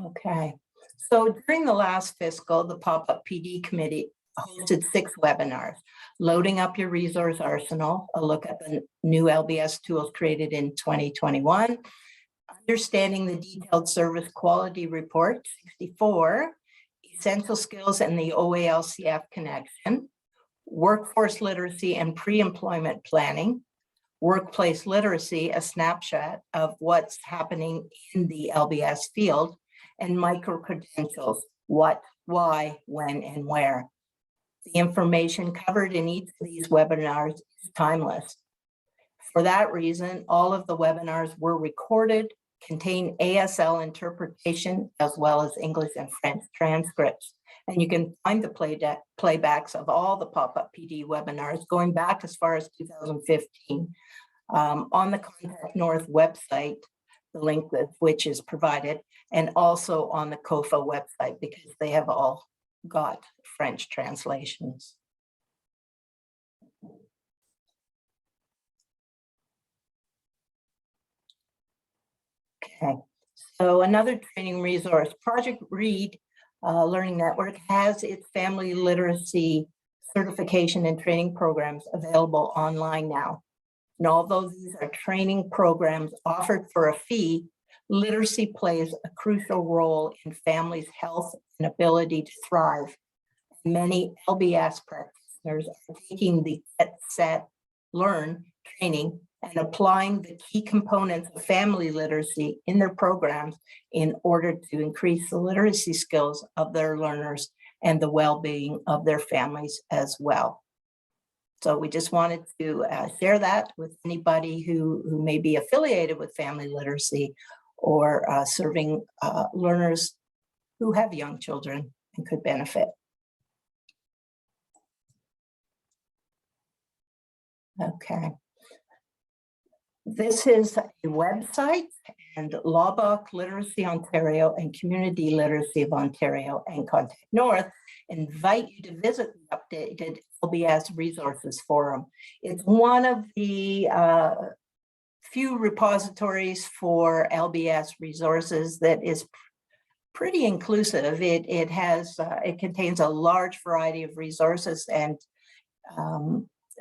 Okay, so during the last fiscal, the Pop-Up PD Committee hosted 6 webinars: loading up your resource arsenal, a look at the new LBS tools created in 2021, understanding the detailed service quality report, 64, essential skills and the OALCF connection, workforce literacy and pre-employment planning, workplace literacy, a snapshot of what's happening in the LBS field, and micro-credentials, what, why, when, and where. The information covered in each of these webinars is timeless. For that reason, all of the webinars were recorded, contain ASL interpretation, as well as English and French transcripts. And you can find the playbacks of all the Pop-Up PD webinars going back as far as 2015 on the Contact North website, the link of which is provided, and also on the COFA website, because they have all got French translations. Okay, so another training resource, Project READ Learning Network has its family literacy certification and training programs available online now. And although these are training programs offered for a fee, literacy plays a crucial role in families' health and ability to thrive. Many LBS practitioners are taking the Get, Set, Learn training and applying the key components of family literacy in their programs in order to increase the literacy skills of their learners and the well-being of their families as well. So we just wanted to share that with anybody who may be affiliated with family literacy or serving learners who have young children and could benefit. Okay. This is a website, and Lawbook Literacy Ontario and Community Literacy of Ontario and Contact North invite you to visit the updated LBS Resources Forum. It's one of the few repositories for LBS resources that is pretty inclusive. It contains a large variety of resources and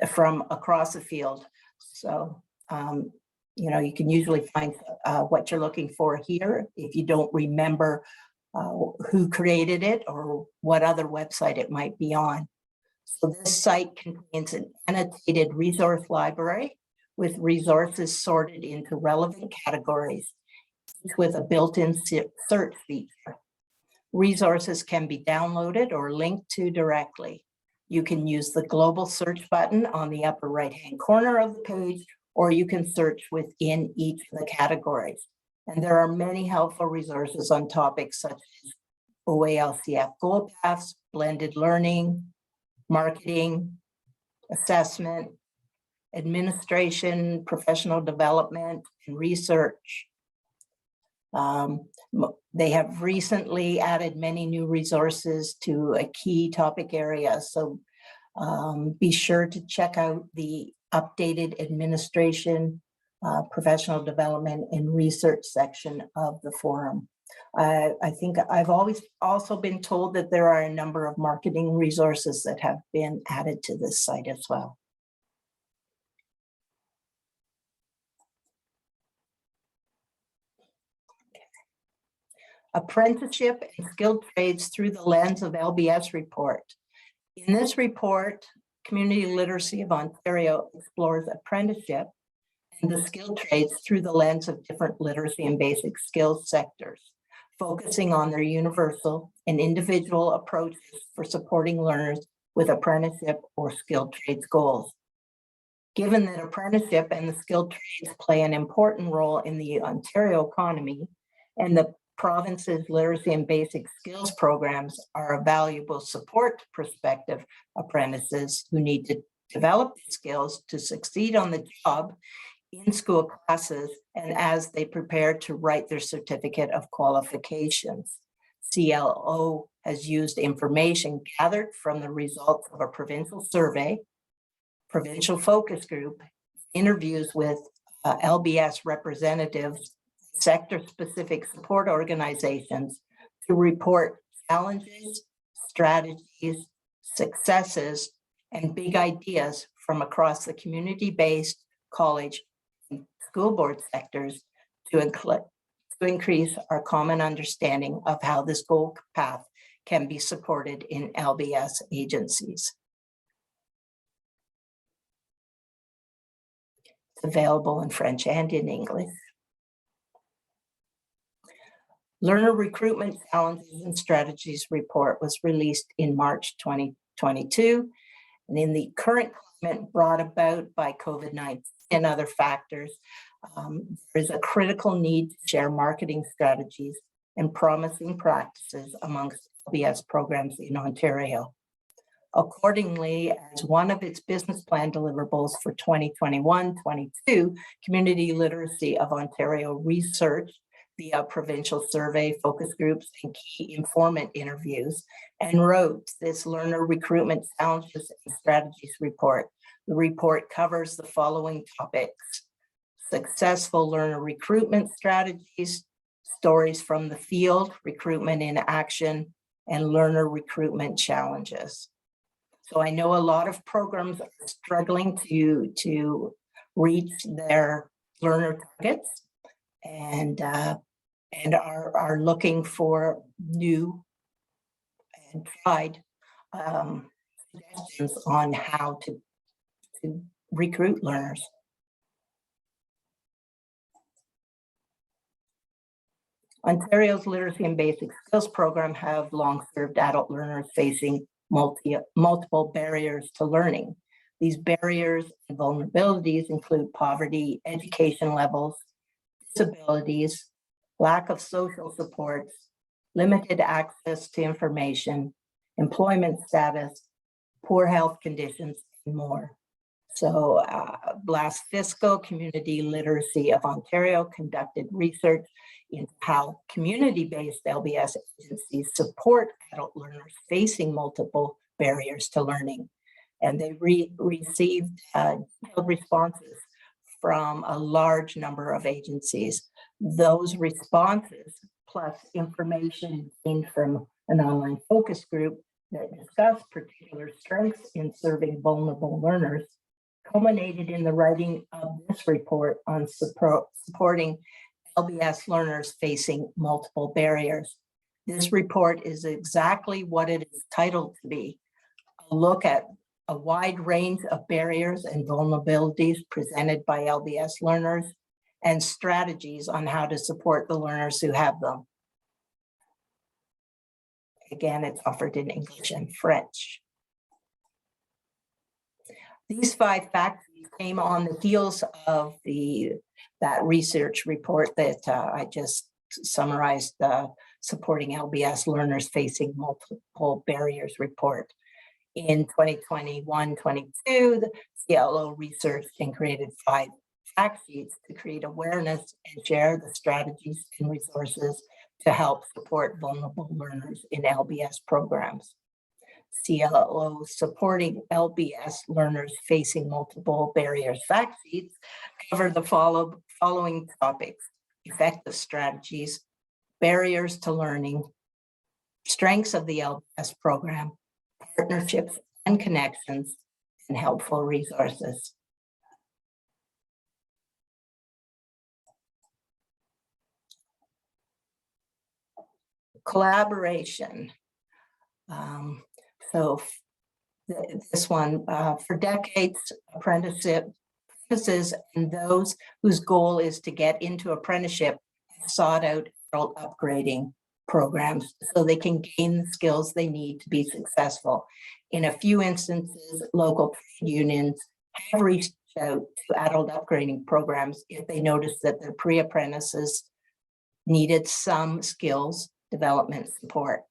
from across the field. So you can usually find what you're looking for here if you don't remember who created it or what other website it might be on. So this site contains an annotated resource library with resources sorted into relevant categories with a built-in search feature. Resources can be downloaded or linked to directly. You can use the global search button on the upper right-hand corner of the page, or you can search within each of the categories. And there are many helpful resources on topics such as OALCF goal paths, blended learning, marketing, assessment, administration, professional development, and research. They have recently added many new resources to a key topic area. So be sure to check out the updated administration, professional development, and research section of the forum. I think I've always also been told that there are a number of marketing resources that have been added to this site as well. Apprenticeship and skilled trades through the lens of LBS report. In this report, Community Literacy of Ontario explores apprenticeship and the skilled trades through the lens of different literacy and basic skills sectors, focusing on their universal and individual approaches for supporting learners with apprenticeship or skilled trades goals. Given that apprenticeship and the skilled trades play an important role in the Ontario economy, and the province's literacy and basic skills programs are a valuable support to prospective apprentices who need to develop skills to succeed on the job in school classes and as they prepare to write their certificate of qualifications. CLO has used information gathered from the results of a provincial survey, provincial focus group, interviews with LBS representatives, sector-specific support organizations to report challenges, strategies, successes, and big ideas from across the community-based college and school board sectors to increase our common understanding of how this goal path can be supported in LBS agencies. It's available in French and in English. Learner Recruitment Challenges and Strategies report was released in March 2020. 2022. And in the current climate brought about by COVID-19 and other factors, there is a critical need to share marketing strategies and promising practices amongst LBS programs in Ontario. Accordingly, as one of its business plan deliverables for 2021-22, Community Literacy of Ontario researched via provincial survey, focus groups, and key informant interviews, and wrote this Learner Recruitment Challenges and Strategies report. The report covers the following topics: successful learner recruitment strategies, stories from the field, recruitment in action, and learner recruitment challenges. So I know a lot of programs are struggling to reach their learner targets and are looking for new and tried suggestions on how to recruit learners. Ontario's Literacy and Basic Skills program have long served adult learners facing multiple barriers to learning. These barriers and vulnerabilities include poverty, education levels, disabilities, lack of social supports, limited access to information, employment status, poor health conditions, and more. So last fiscal, Community Literacy of Ontario conducted research into how community-based LBS agencies support adult learners facing multiple barriers to learning. And they received detailed responses from a large number of agencies. Those responses, plus information gained from an online focus group that discussed particular strengths in serving vulnerable learners, culminated in the writing of this report on supporting LBS learners facing multiple barriers. This report is exactly what it is titled to be: a look at a wide range of barriers and vulnerabilities presented by LBS learners and strategies on how to support the learners who have them. Again, it's offered in English and French. These 5 facts came on the heels of that research report that I just summarized, the Supporting LBS Learners Facing Multiple Barriers report. In 2021-22, the CLO researched and created 5 fact sheets to create awareness and share the strategies and resources to help support vulnerable learners in LBS programs. CLO Supporting LBS Learners Facing Multiple Barriers fact sheets cover the following topics: effective strategies, barriers to learning, strengths of the LBS program, partnerships and connections, and helpful resources. Collaboration. So this one, for decades, apprentices and those whose goal is to get into apprenticeship have sought out adult upgrading programs so they can gain the skills they need to be successful. In a few instances, local trade unions have reached out to adult upgrading programs if they notice that their pre-apprentices needed some skills development support.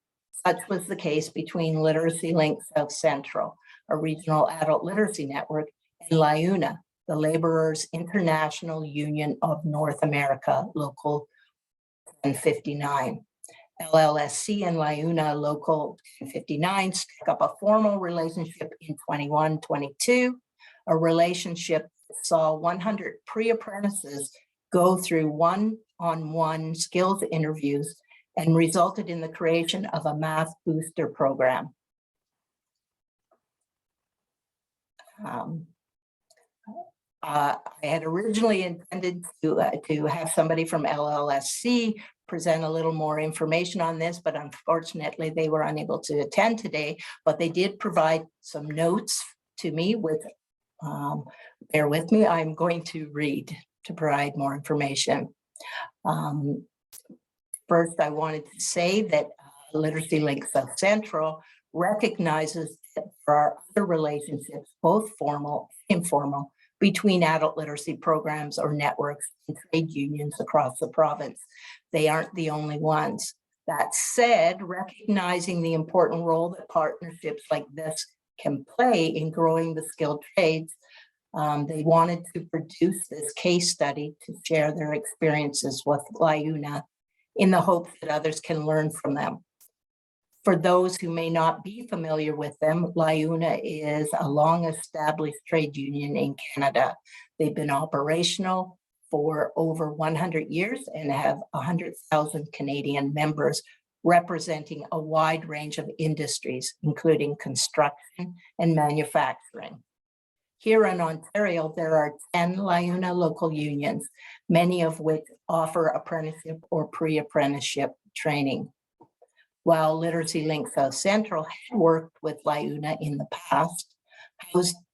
Such was the case between Literacy Link South Central, a regional adult literacy network, and LIUNA, the Laborers International Union of North America, Local 1059. LLSC and LIUNA Local 1059 struck up a formal relationship in 21-22, a relationship that saw 100 pre-apprentices go through one-on-one skills interviews and resulted in the creation of a math booster program. I had originally intended to have somebody from LLSC present a little more information on this, but unfortunately they were unable to attend today, but they did provide some notes to me with, bear with me, I'm going to read to provide more information. First, I wanted to say that Literacy Link South Central recognizes that there are other relationships, both formal and informal, between adult literacy programs or networks and trade unions across the province. They aren't the only ones. That said, recognizing the important role that partnerships like this can play in growing the skilled trades, they wanted to produce this case study to share their experiences with LIUNA in the hopes that others can learn from them. For those who may not be familiar with them, LIUNA is a long-established trade union in Canada. They've been operational for over 100 years and have 100,000 Canadian members representing a wide range of industries, including construction and manufacturing. Here in Ontario, there are 10 LIUNA local unions, many of which offer apprenticeship or pre-apprenticeship training. While Literacy Link South Central had worked with LIUNA in the past,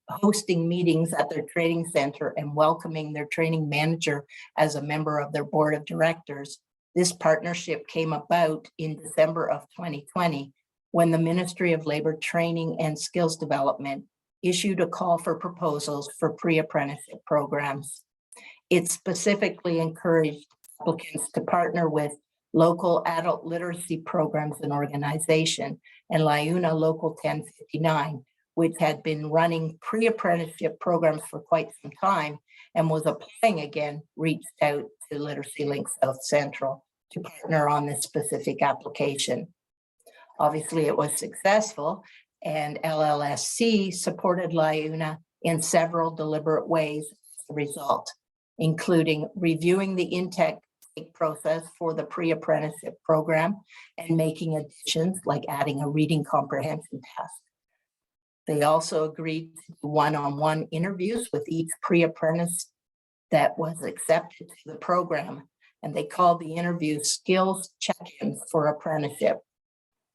hosting meetings at their training center and welcoming their training manager as a member of their board of directors, this partnership came about in December of 2020 when the Ministry of Labor Training and Skills Development issued a call for proposals for pre-apprenticeship programs. It specifically encouraged applicants to partner with local adult literacy programs and organization, and LIUNA Local 1059, which had been running pre-apprenticeship programs for quite some time and was applying again, reached out to Literacy Link South Central to partner on this specific application. Obviously, it was successful, and LLSC supported LIUNA in several deliberate ways as a result, including reviewing the intake process for the pre-apprenticeship program and making additions like adding a reading comprehension test. They also agreed to do one-on-one interviews with each pre-apprentice that was accepted to the program, and they called the interviews skills check-ins for apprenticeship.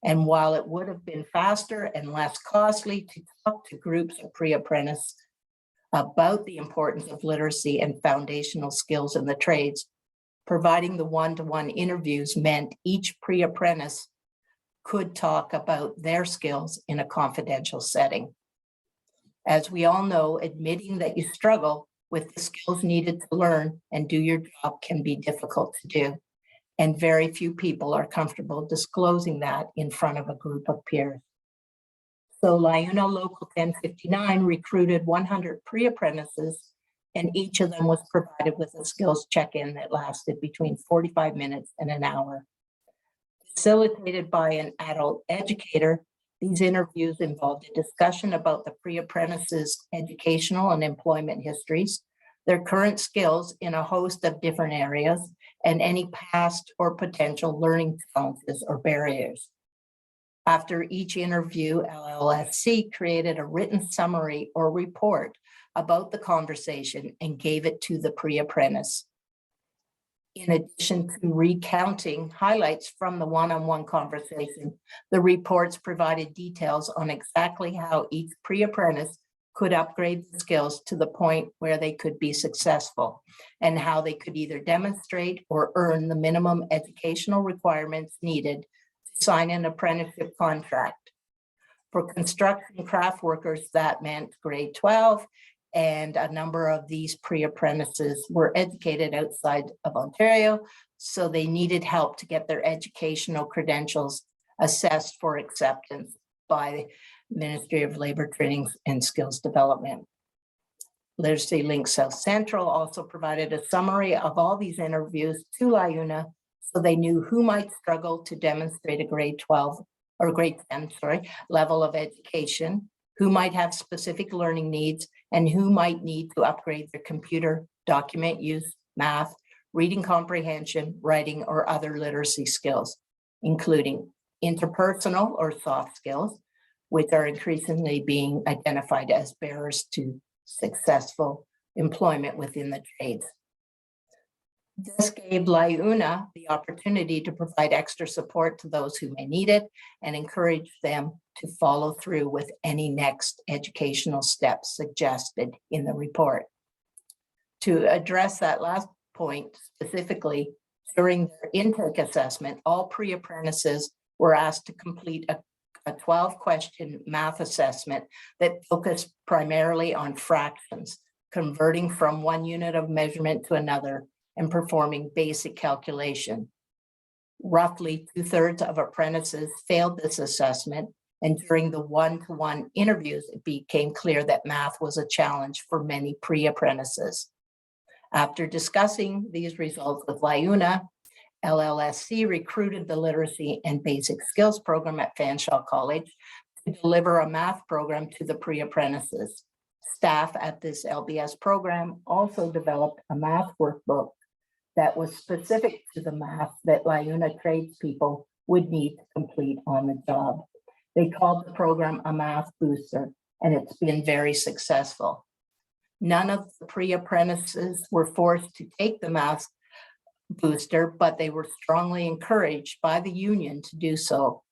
And while it would have been faster and less costly to talk to groups of pre-apprentice about the importance of literacy and foundational skills in the trades, providing the one-to-one interviews meant each pre-apprentice could talk about their skills in a confidential setting. As we all know, admitting that you struggle with the skills needed to learn and do your job can be difficult to do, and very few people are comfortable disclosing that in front of a group of peers. So LIUNA Local 1059 recruited 100 pre-apprentices, and each of them was provided with a skills check-in that lasted between 45 minutes and an hour. Facilitated by an adult educator, these interviews involved a discussion about the pre-apprentices' educational and employment histories, their current skills in a host of different areas, and any past or potential learning challenges or barriers. After each interview, LLSC created a written summary or report about the conversation and gave it to the pre-apprentice. In addition to recounting highlights from the one-on-one conversation, the reports provided details on exactly how each pre-apprentice could upgrade the skills to the point where they could be successful, and how they could either demonstrate or earn the minimum educational requirements needed to sign an apprenticeship contract. For construction craft workers, that meant grade 12, and a number of these pre-apprentices were educated outside of Ontario, so they needed help to get their educational credentials assessed for acceptance by the Ministry of Labor Training and Skills Development. Literacy Link South Central also provided a summary of all these interviews to LIUNA, so they knew who might struggle to demonstrate a grade 12 or grade 10, level of education, who might have specific learning needs, and who might need to upgrade their computer, document use, math, reading comprehension, writing, or other literacy skills, including interpersonal or soft skills, which are increasingly being identified as barriers to successful employment within the trades. This gave LIUNA the opportunity to provide extra support to those who may need it and encourage them to follow through with any next educational steps suggested in the report. To address that last point specifically, during their intake assessment, all pre-apprentices were asked to complete a 12-question math assessment that focused primarily on fractions, converting from one unit of measurement to another and performing basic calculation. Roughly 2/3 of apprentices failed this assessment, and during the one-to-one interviews, it became clear that math was a challenge for many pre-apprentices. After discussing these results with LIUNA, LLSC recruited the Literacy and Basic Skills program at Fanshawe College to deliver a math program to the pre-apprentices. Staff at this LBS program also developed a math workbook that was specific to the math that LIUNA tradespeople would need to complete on the job. They called the program a math booster, and it's been very successful. None of the pre-apprentices were forced to take the math booster, but they were strongly encouraged by the union to do so.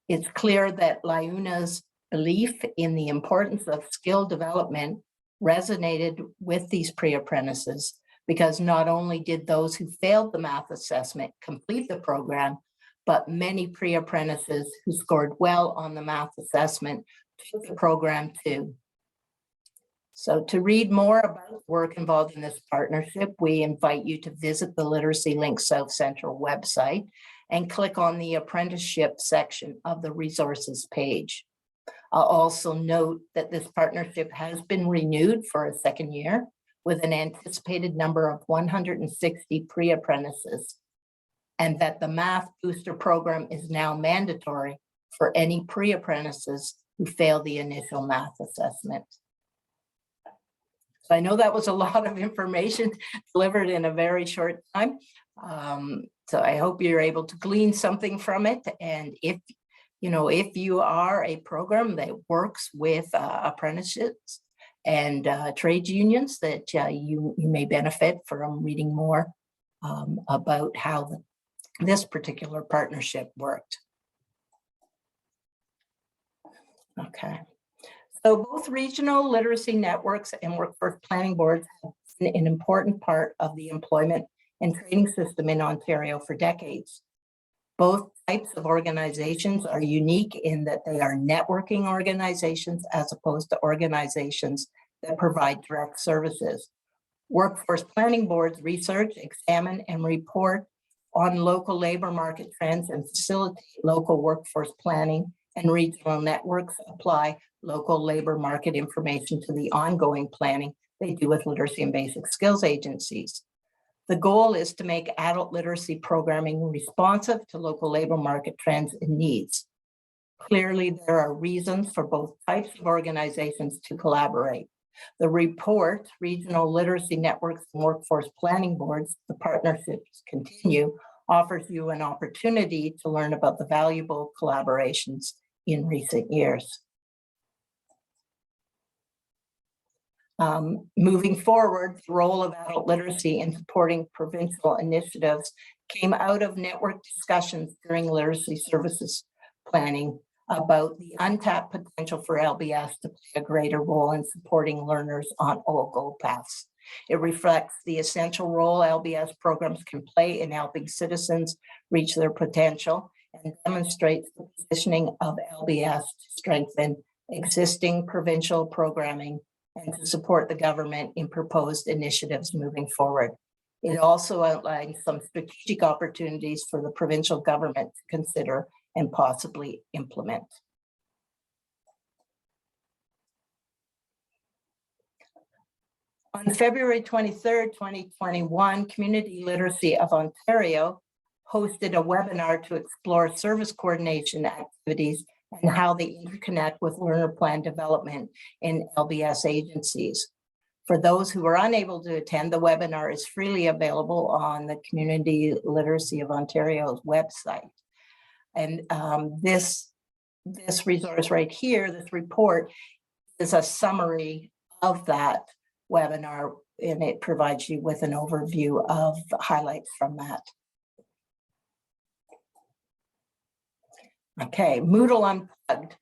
It's clear that LIUNA's belief in the importance of skill development resonated with these pre-apprentices, because not only did those who failed the math assessment complete the program, but many pre-apprentices who scored well on the math assessment took the program too. So to read more about the work involved in this partnership, we invite you to visit the Literacy Link South Central website and click on the apprenticeship section of the resources page. I'll also note that this partnership has been renewed for a second year with an anticipated number of 160 pre-apprentices, and that the Math Booster program is now mandatory for any pre-apprentices who fail the initial math assessment. So I know that was a lot of information delivered in a very short time. So I hope you're able to glean something from it. And if you are a program that works with apprenticeships and trade unions, that you may benefit from reading more about how this particular partnership worked. Okay. So both regional literacy networks and workforce planning boards have been an important part of the employment and training system in Ontario for decades. Both types of organizations are unique in that they are networking organizations as opposed to organizations that provide direct services. Workforce planning boards research, examine, and report on local labor market trends and facilitate local workforce planning, and regional networks apply local labor market information to the ongoing planning they do with literacy and basic skills agencies. The goal is to make adult literacy programming responsive to local labor market trends and needs. Clearly, there are reasons for both types of organizations to collaborate. The report, Regional Literacy Networks and Workforce Planning Boards, the partnerships continue, offers you an opportunity to learn about the valuable collaborations in recent years. Moving forward, the role of adult literacy in supporting provincial initiatives came out of network discussions during literacy services planning about the untapped potential for LBS to play a greater role in supporting learners on all goal paths. It reflects the essential role LBS programs can play in helping citizens reach their potential and demonstrates the positioning of LBS to strengthen existing provincial programming and to support the government in proposed initiatives moving forward. It also outlines some strategic opportunities for the provincial government to consider and possibly implement. On February 23rd, 2021, Community Literacy of Ontario hosted a webinar to explore service coordination activities and how they interconnect with learner plan development in LBS agencies. For those who were unable to attend, the webinar is freely available on the Community Literacy of Ontario's website. And this resource right here, this report, is a summary of that webinar, and it provides you with an overview of highlights from that. Okay, Moodle Unplugged.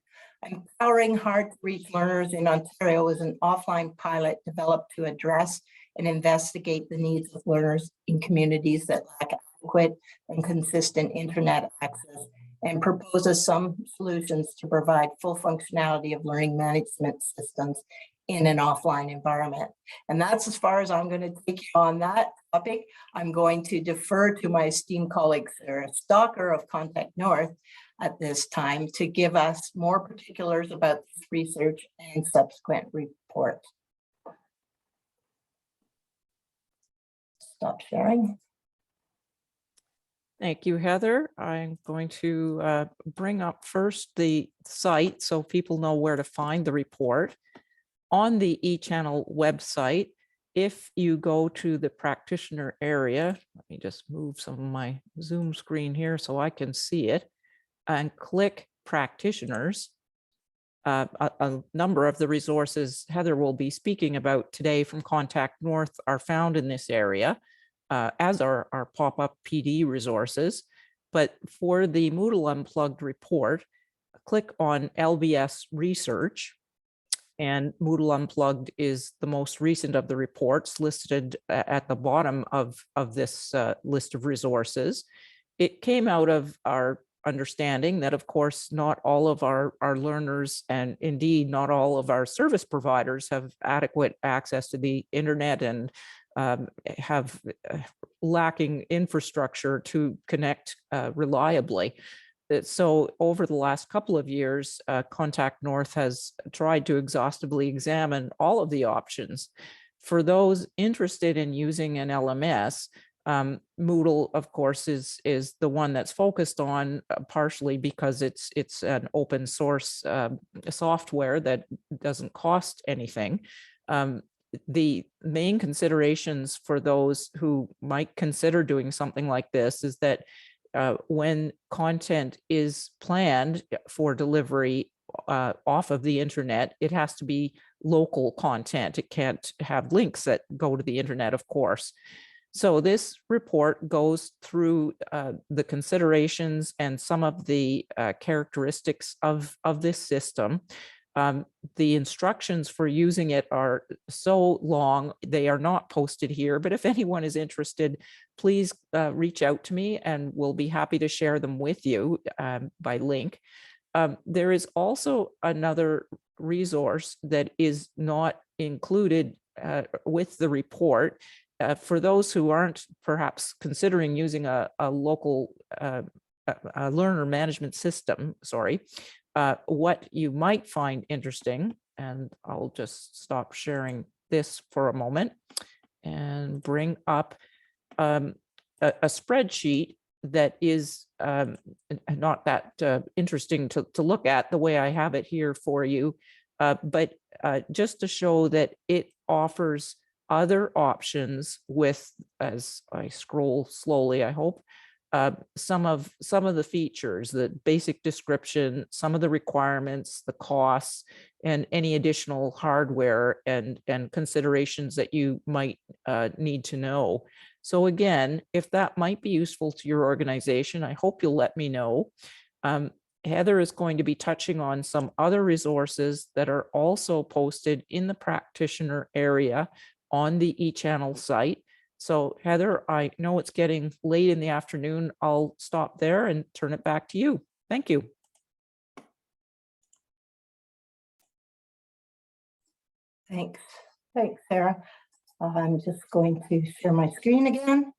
Empowering hard-to-reach learners in Ontario is an offline pilot developed to address and investigate the needs of learners in communities that lack adequate and consistent internet access and proposes some solutions to provide full functionality of learning management systems in an offline environment. And that's as far as I'm going to take you on that topic. I'm going to defer to my esteemed colleague, Sarah Stalker of Contact North at this time to give us more particulars about this research and subsequent report. Stop sharing. Thank you, Heather. I'm going to bring up first the site so people know where to find the report. On the eChannel website, if you go to the practitioner area, let me just move some of my Zoom screen here so I can see it, and click practitioners, a number of the resources Heather will be speaking about today from Contact North are found in this area, as are our pop-up PD resources. But for the Moodle Unplugged report, click on LBS Research, and Moodle Unplugged is the most recent of the reports listed at the bottom of this list of resources. It came out of our understanding that, of course, not all of our learners, and indeed not all of our service providers, have adequate access to the internet and have lacking infrastructure to connect reliably. So over the last couple of years, Contact North has tried to exhaustively examine all of the options. For those interested in using an LMS, Moodle, of course, is the one that's focused on, partially because it's an open source software that doesn't cost anything. The main considerations for those who might consider doing something like this is that when content is planned for delivery off of the internet, it has to be local content. It can't have links that go to the internet, of course. So this report goes through the considerations and some of the characteristics of this system. The instructions for using it are so long, they are not posted here, but if anyone is interested, please reach out to me and we'll be happy to share them with you by link. There is also another resource that is not included with the report. For those who aren't perhaps considering using a local a learner management system, what you might find interesting, and I'll just stop sharing this for a moment and bring up a spreadsheet that is not that interesting to look at the way I have it here for you, but just to show that it offers other options with, as I scroll slowly, I hope, some of the features, the basic description, some of the requirements, the costs, and any additional hardware and considerations that you might need to know. So again, if that might be useful to your organization, I hope you'll let me know. Heather is going to be touching on some other resources that are also posted in the practitioner area on the eChannel site. So Heather, I know it's getting late in the afternoon. I'll stop there and turn it back to you. Thank you. Thanks, Sarah. I'm just going to share my screen again,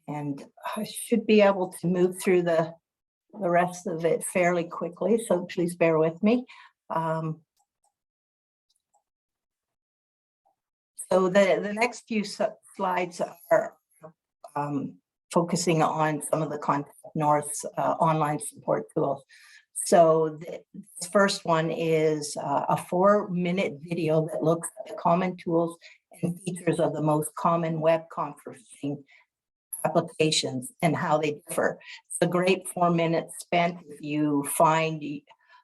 and I should be able to move through the rest of it fairly quickly, so please bear with me. So the next few slides are focusing on some of the Contact North's online support tools. So the first one is a 4-minute video that looks at the common tools and features of the most common web conferencing applications and how they differ. It's a great 4 minutes spent. If you find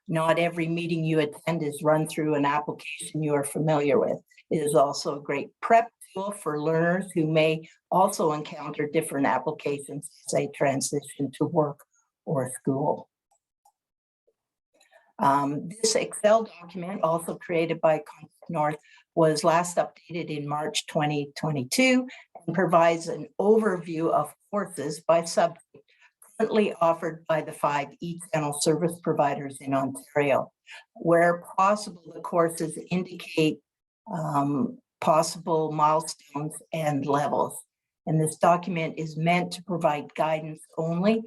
not every meeting you attend is run through an application you are familiar with. It is also a great prep tool for learners who may also encounter different applications as they transition to work or school. This Excel document, also created by Contact North, was last updated in March 2022 and provides an overview of courses by subject currently offered by the 5 e-channel service providers in Ontario. Where possible, the courses indicate possible milestones and levels. And this document is meant to provide guidance only.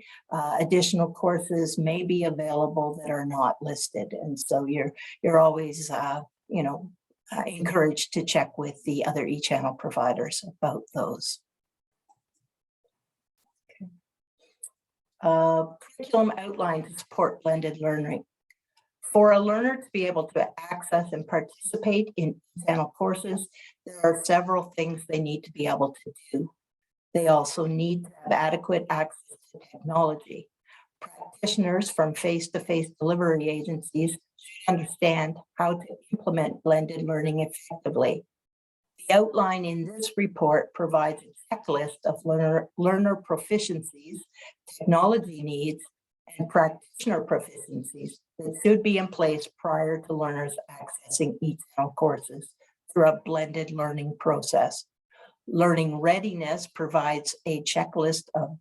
Additional courses may be available that are not listed. And so you're always, encouraged to check with the other e-channel providers about those. Okay. Curriculum outline to support blended learning. For a learner to be able to access and participate in e-channel courses, there are several things they need to be able to do. They also need to have adequate access to technology. Practitioners from face-to-face delivery agencies should understand how to implement blended learning effectively. The outline in this report provides a checklist of learner proficiencies, technology needs, and practitioner proficiencies that should be in place prior to learners accessing e-channel courses through a blended learning process. Learning readiness provides a checklist of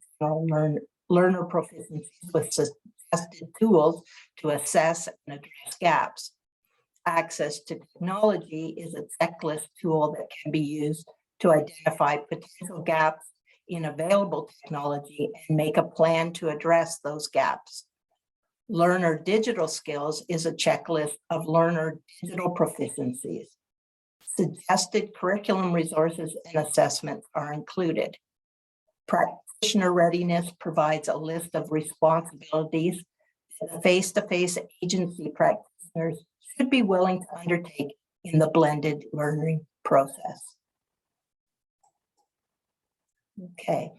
learner proficiencies with suggested tools to assess and address gaps. Access to technology is a checklist tool that can be used to identify potential gaps in available technology and make a plan to address those gaps. Learner digital skills is a checklist of learner digital proficiencies. Suggested curriculum resources and assessments are included. Practitioner readiness provides a list of responsibilities that face-to-face agency practitioners should be willing to undertake in the blended learning process. Okay,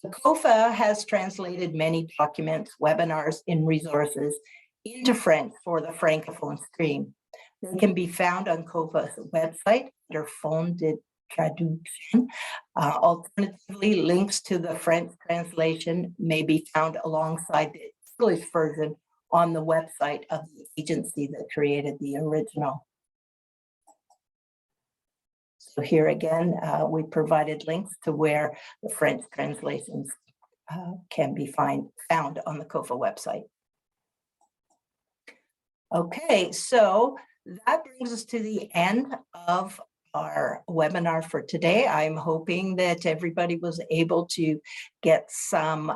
so COFA has translated many documents, webinars, and resources into French for the Francophone stream. They can be found on COFA's website under Fond de Traduction. Alternatively, links to the French translation may be found alongside the English version on the website of the agency that created the original. So here again, we provided links to where the French translations can be found on the COFA website. Okay, so that brings us to the end of our webinar for today. I'm hoping that everybody was able to get some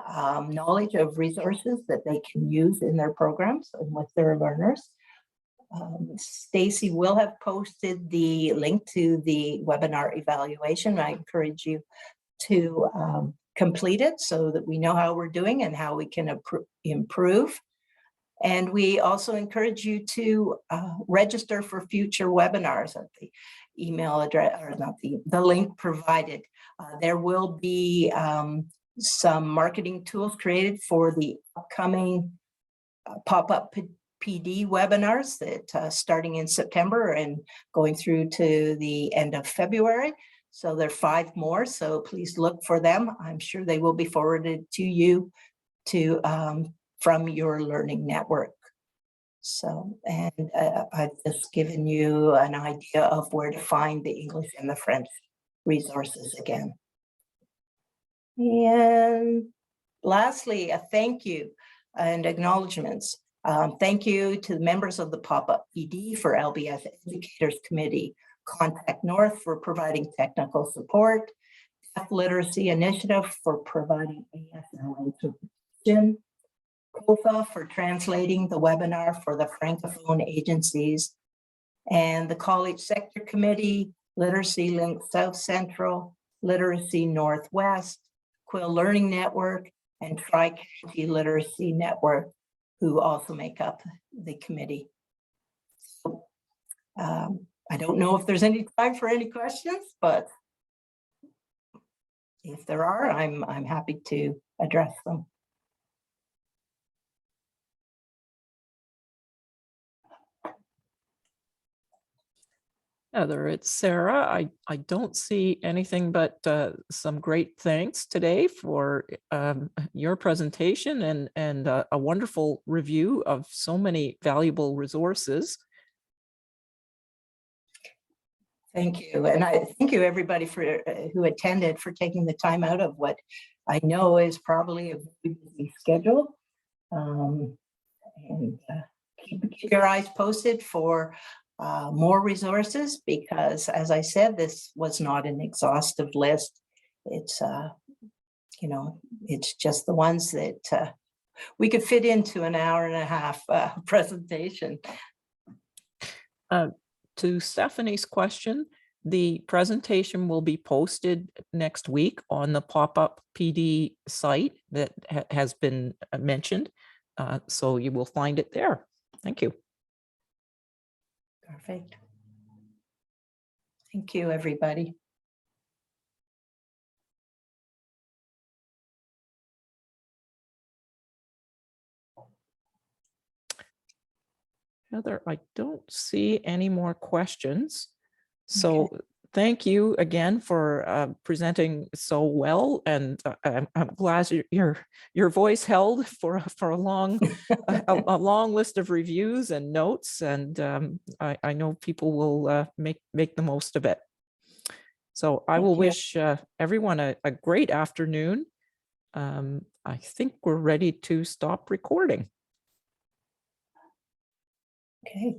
knowledge of resources that they can use in their programs and with their learners. Stacy will have posted the link to the webinar evaluation. I encourage you to complete it so that we know how we're doing and how we can improve. And we also encourage you to register for future webinars at the email address, or not the link provided. There will be some marketing tools created for the upcoming pop-up PD webinars that starting in September and going through to the end of February. So there are 5 more, so please look for them. I'm sure they will be forwarded to you from your learning network. So, and I've just given you an idea of where to find the English and the French resources again. And lastly, a thank you and acknowledgements. Thank you to the members of the Pop-Up PD for LBS Educators Committee, Contact North for providing technical support, Deaf Literacy Initiative for providing ASL interpretation, COFA for translating the webinar for the Francophone agencies, and the College Sector Committee, Literacy Link South Central, Literacy Northwest, Quill Learning Network, and Tri-County Literacy Network, who also make up the committee. So, I don't know if there's any time for any questions, but if there are, I'm happy to address them. Heather, it's Sarah. I don't see anything but some great thanks today for your presentation and a wonderful review of so many valuable resources. Thank you. And I thank you, everybody, for who attended, for taking the time out of what I know is probably a very busy schedule. And keep your eyes posted for more resources, because as I said, this was not an exhaustive list. It's, you know, it's just the ones that we could fit into an hour and a half presentation. To Stephanie's question, the presentation will be posted next week on the pop-up PD site that has been mentioned. So you will find it there. Thank you. Perfect. Thank you, everybody. Heather, I don't see any more questions. So thank you again for presenting so well, and I'm glad your voice held for a long a long list of reviews and notes, and I know people will make the most of it. So I will wish everyone a great afternoon. I think we're ready to stop recording. Okay.